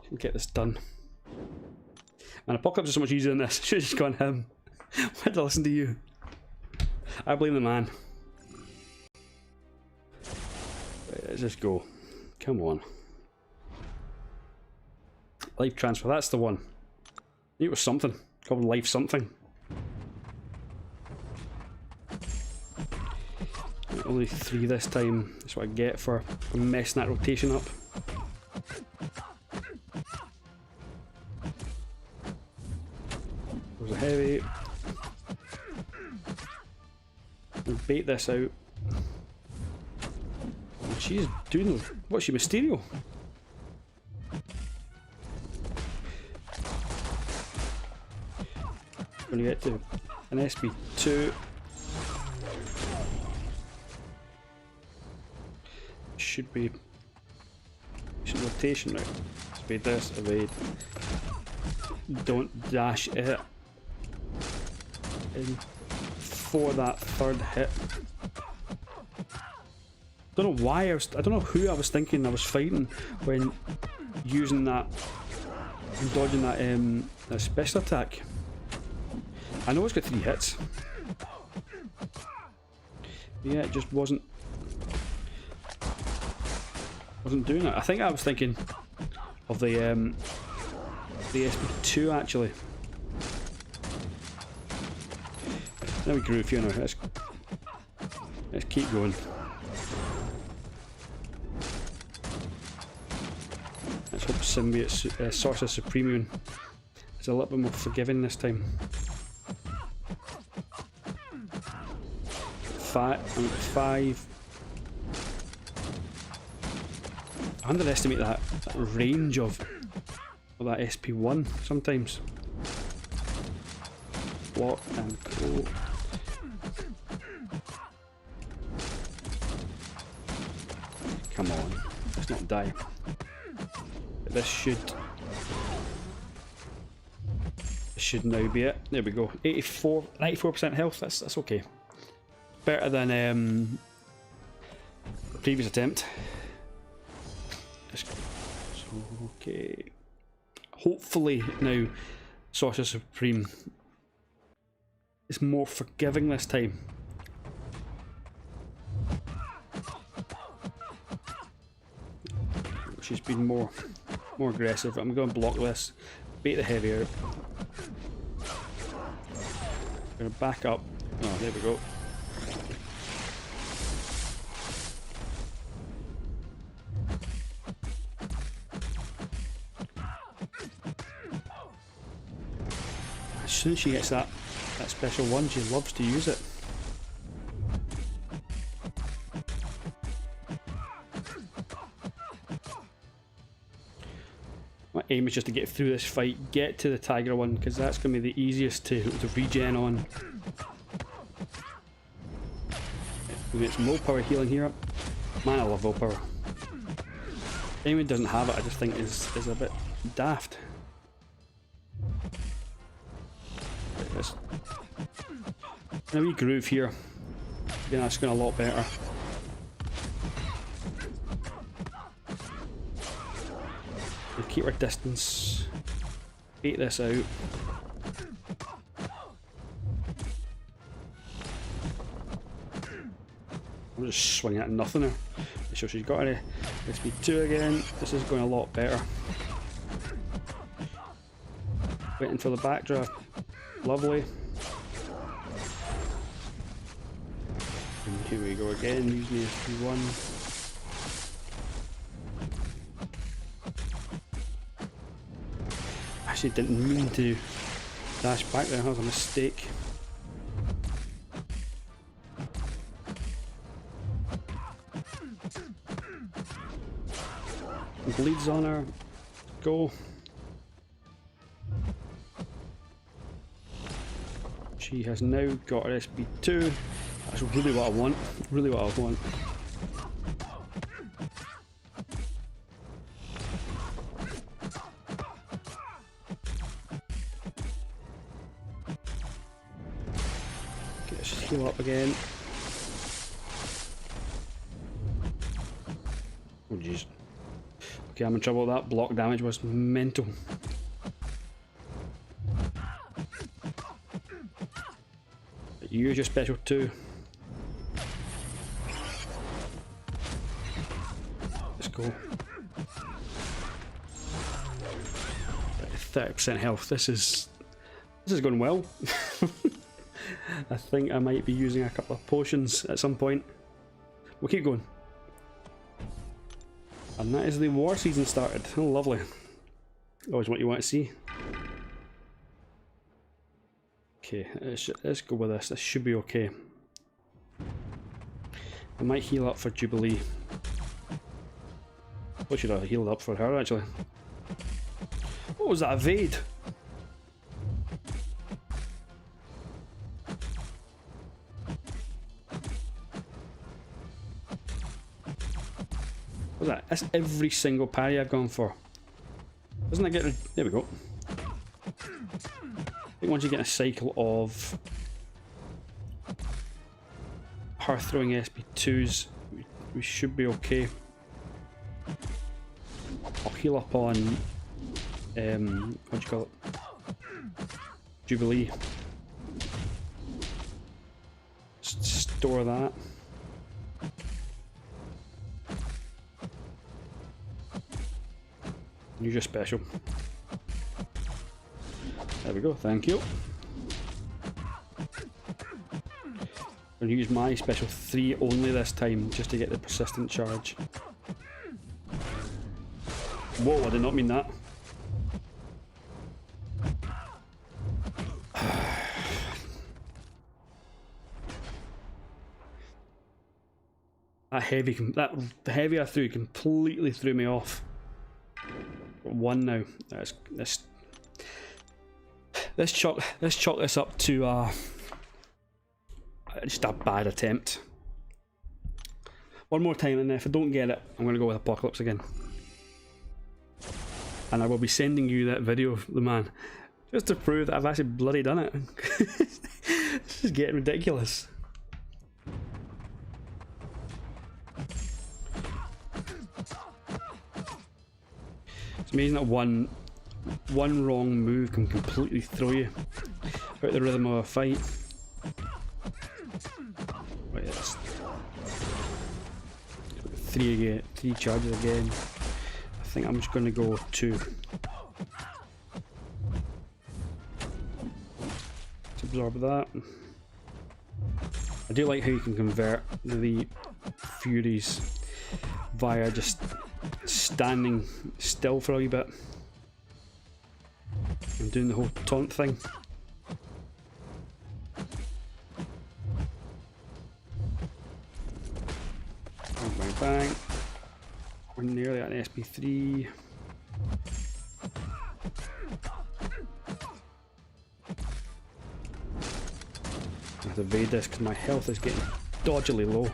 and get this done. And Apocalypse is so much easier than this. Should have just gone him. Why did I listen to you? I blame the man. Right, let's just go. Come on. Life transfer, that's the one. It was something. Called life something. Only 3 this time. That's what I get for messing that rotation up. There's a heavy. We'll bait this out. She's doing. What's she, Mysterio? When you get to an SP2, should be rotation now. Evade this, evade. Don't dash it in for that third hit. Don't know why I don't know who I was thinking I was fighting when using that and dodging that special attack. I know it's got 3 hits. Yeah, it just wasn't doing it. I think I was thinking of the SP2 actually. Now we groove here now. Let's keep going. Let's hope Symbiote Sorcerer Supreme is a little bit more forgiving this time. I'm at 5. I underestimate that range of that SP1 sometimes. Block and go. Come on, let's not die. But this should now be it. There we go. 94% health. That's okay. Better than the previous attempt. So, okay. Hopefully now Sorcerer Supreme is more forgiving this time. She's been more aggressive. I'm going to block this, bait the heavy out. I'm going to back up. Oh, there we go. As soon as she gets that special one, she loves to use it. My aim is just to get through this fight, get to the Tiger one, because that's going to be the easiest to regen on. We get some willpower healing here. Man, I love willpower. Anyone who doesn't have it, I just think is a bit daft. Now we groove here. Again, that's going a lot better. We'll keep our distance. Bait this out. I'm just swinging at nothing there. So she's got her SP2 again. This is going a lot better. Waiting for the backdraft. Lovely. And here we go again, using the SP1. Actually didn't mean to dash back there, that was a mistake. Bleeds on her. Go. She has now got her SP2. That's really what I want. Really what I want. Okay, let's just heal up again. Oh jeez. Okay, I'm in trouble. That block damage was mental. Use your special too. Let's go. 30% health. This is going well. I think I might be using a couple of potions at some point. We'll keep going. And that is the war season started. Oh, lovely. Always what you want to see. Okay, let's go with this. This should be okay. I might heal up for Jubilee. What should I have healed up for her actually? What was that, evade? What was that? That's every single parry I've gone for. Doesn't that get rid? There we go. I think once you get a cycle of her throwing SP2s, we should be okay. I'll heal up on what do you call it? Jubilee. Store that. Use your special. There we go, thank you. I'm gonna use my special 3 only this time, just to get the persistent charge. Whoa, I did not mean that. That heavy I threw completely threw me off. Got 1 now. Let's chalk this up to just a bad attempt. One more time, and if I don't get it, I'm going to go with Apocalypse again. And I will be sending you that video of the man, just to prove that I've actually bloody done it. This is getting ridiculous. It's amazing that one wrong move can completely throw you out the rhythm of a fight. Right, that's 3 again, 3 charges again. I think I'm just going to go 2. Let's absorb that. I do like how you can convert the Furies via just standing still for a wee bit and doing the whole taunt thing. Bang, bang, bang. We're nearly at an SP3. I have to evade this because my health is getting dodgily low.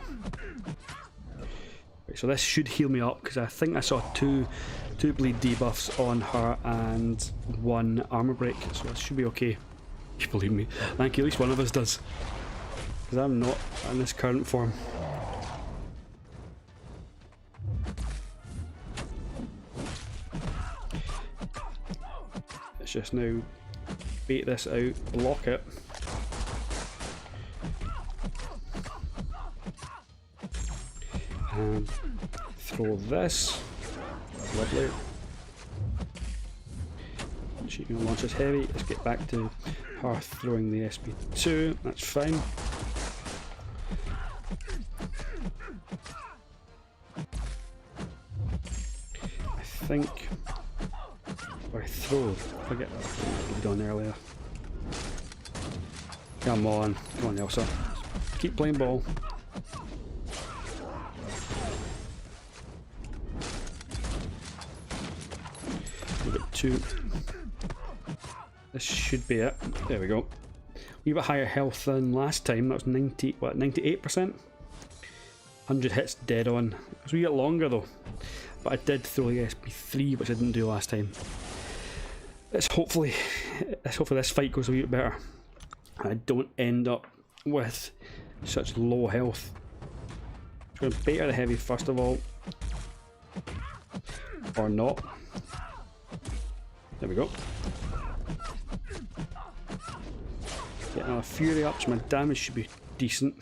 Right, so this should heal me up because I think I saw two bleed debuffs on her and 1 armor break, so that should be okay. You believe me? Thank you, at least one of us does. Because I'm not in this current form. Let's just now bait this out, block it. And throw this. Lovely. She's going to launch us heavy. Let's get back to her throwing the SP2. That's fine. I think if I throw, I get done earlier. Come on Elsa. Keep playing ball. This should be it. There we go. A wee bit higher health than last time. That was 98%? 100 hits dead on. It was a wee bit longer though. But I did throw the SP3, which I didn't do last time. Hopefully this fight goes a wee bit better. And I don't end up with such low health. I'm going to bait her the heavy first of all. Or not. There we go. Get another Fury up, so my damage should be decent.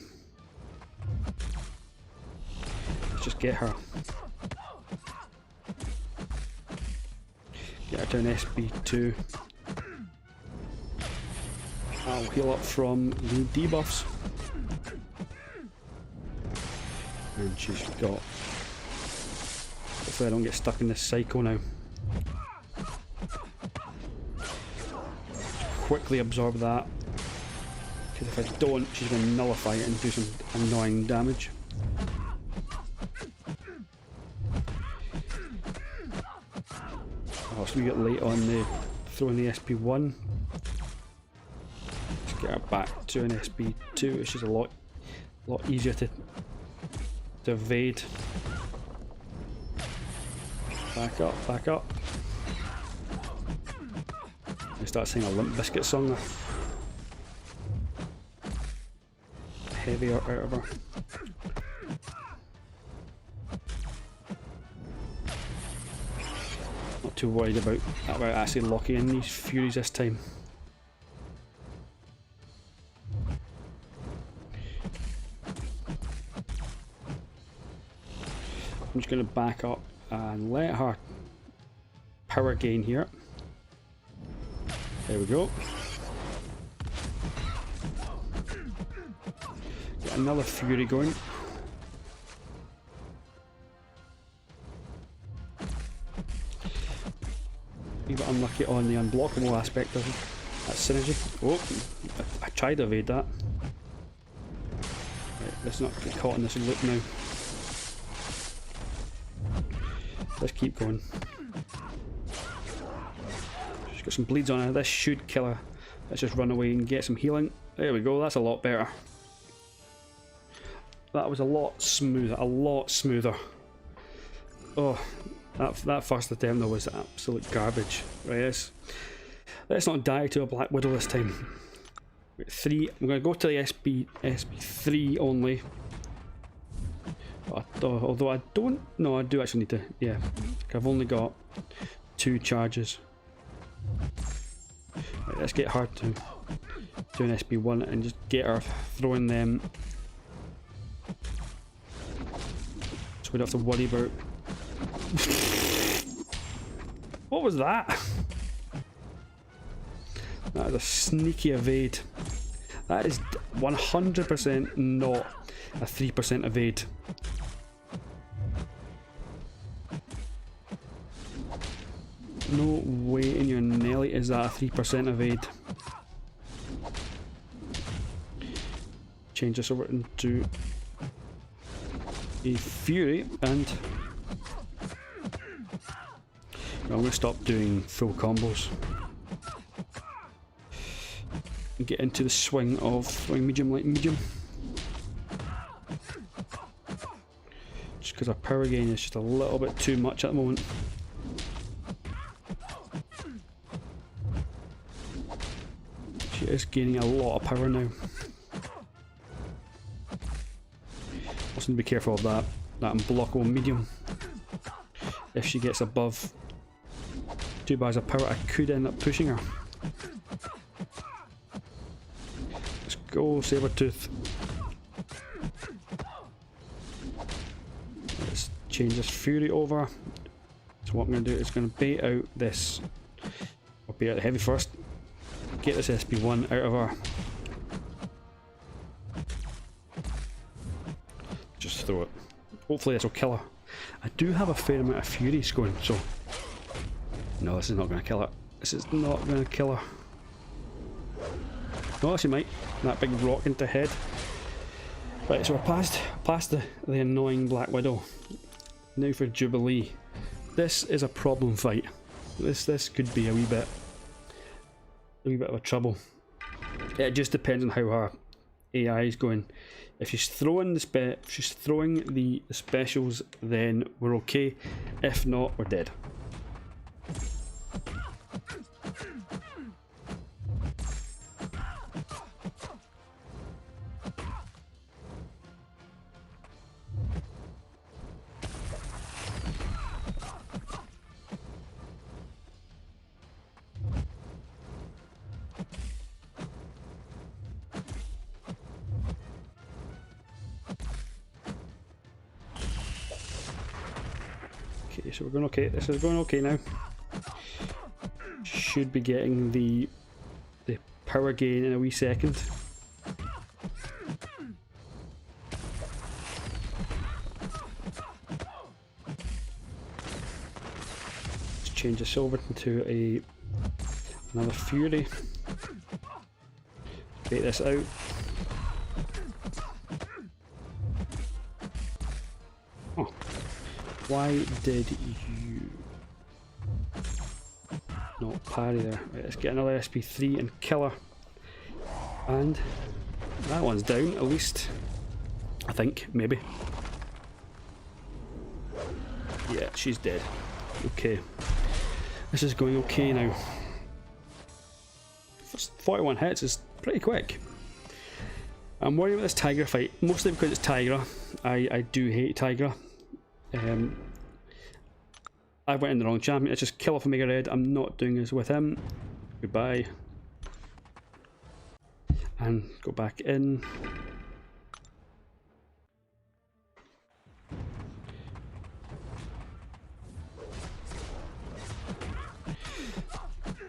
Let's just get her. Get her to an SB2. I'll heal up from the debuffs. And she's got... Hopefully I don't get stuck in this cycle now. Quickly absorb that, because if I don't, she's going to nullify it and do some annoying damage. Oh, so we get late on the throwing the SP1. Let's get her back to an SP2, which is a lot easier to evade. Back up, back up. I start singing a Limp Bizkit song there. Heavy out of her. Not too worried about actually locking in these Furies this time. I'm just going to back up and let her power gain here. There we go. Get Get another Fury going. A bit unlucky on the unblockable aspect of that synergy. Oh, I tried to evade that. Right, let's not get caught in this loop now. Let's keep going. She's got some bleeds on her. This should kill her. Let's just run away and get some healing. There we go. That's a lot better. That was a lot smoother. A lot smoother. Oh, that first attempt though was absolute garbage. Right, let's not die to a Black Widow this time. Wait, 3. I'm going to go to the SB3 only. Although I don't. No, I do actually need to. Yeah, I've only got 2 charges. Right, let's get her to do an SB1 and just get her throwing them. So we don't have to worry about. What was that? That is a sneaky evade. That is 100% not a 3% evade. No way in your Nelly is that a 3% evade. Change this over into a Fury and I'm going to stop doing full combos and get into the swing of throwing medium light medium. Just because our power gain is just a little bit too much at the moment. She is gaining a lot of power now. Also need to be careful of that unblockable medium. If she gets above 2 bars of power, I could end up pushing her. Let's go, Sabretooth. Let's change this Fury over. So what I'm going to do is going to bait out this. I'll bait out the heavy first. Get this SB1 out of her. Just throw it. Hopefully this will kill her. I do have a fair amount of Furies going, so... No, this is not going to kill her. This is not going to kill her. No, she might. That big rock into head. Right, so we're past the annoying Black Widow. Now for Jubilee. This is a problem fight. This could be a wee bit of a trouble. It just depends on how her AI is going. If she's throwing the specials, then we're okay. If not, we're dead. Okay, so we're going okay. This is going okay now. Should be getting the power gain in a wee second. Let's change this over into another Fury. Bait this out. Oh. Why did you not parry there? Right, let's get another SP3 and kill her. And that one's down, at least. I think, maybe. Yeah, she's dead. Okay. This is going okay now. First 41 hits is pretty quick. I'm worried about this Tigra fight, mostly because it's Tigra. I do hate Tigra. I went in the wrong champion. Let's just kill off Omega Red. I'm not doing this with him. Goodbye. And go back in.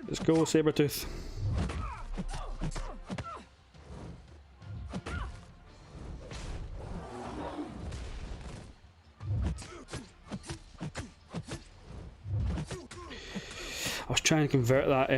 Let's go, Sabretooth. try and convert that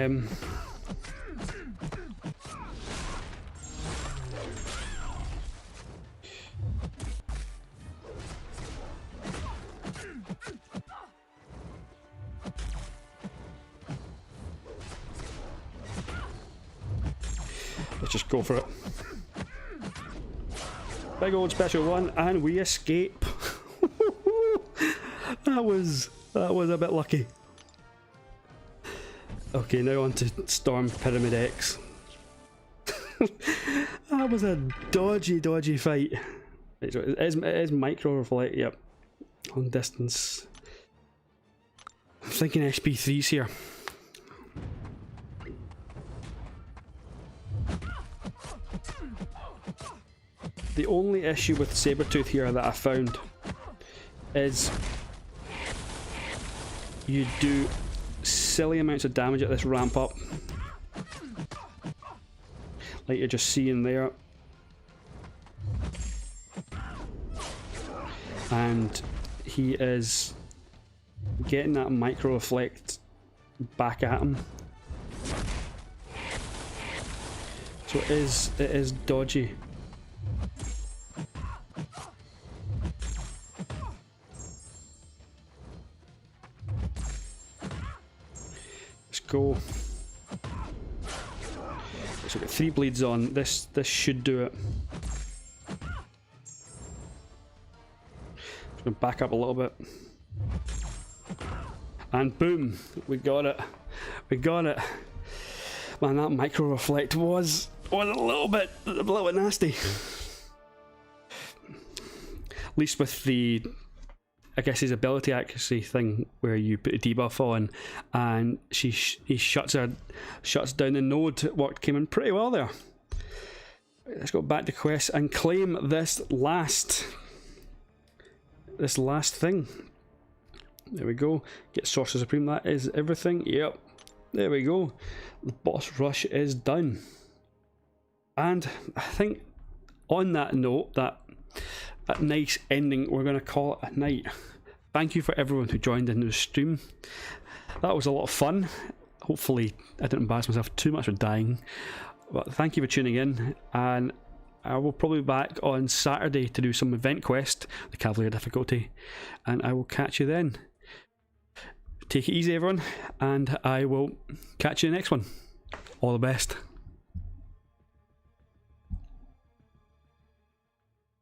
let's just go for it. Big old special one, and we escape. that was a bit lucky. Okay, now on to Storm Pyramid X. That was a dodgy fight. It is micro reflect, yep. On distance. I'm thinking SP3s here. The only issue with Sabertooth here that I found is you do silly amounts of damage at this ramp up, like you're just seeing there, and he is getting that micro reflect back at him, so it is dodgy. Go. So we've got 3 bleeds on. This should do it. Just gonna back up a little bit. And boom, we got it. We got it. Man, that micro reflect was a little bit nasty. At least with the, I guess, his ability accuracy thing where you put a debuff on and he shuts down the node. What came in pretty well there. Let's go back to quest and claim this last thing. There we go. Get Sorcerer Supreme. That is everything. Yep. There we go. The boss rush is done. And I think on that note, that nice ending, we're going to call it a night. Thank you for everyone who joined in the stream. That was a lot of fun. Hopefully I didn't embarrass myself too much for dying, but thank you for tuning in, and I will probably be back on Saturday to do some event quest, the Cavalier difficulty, and I will catch you then. Take it easy everyone, and I will catch you in the next one. All the best.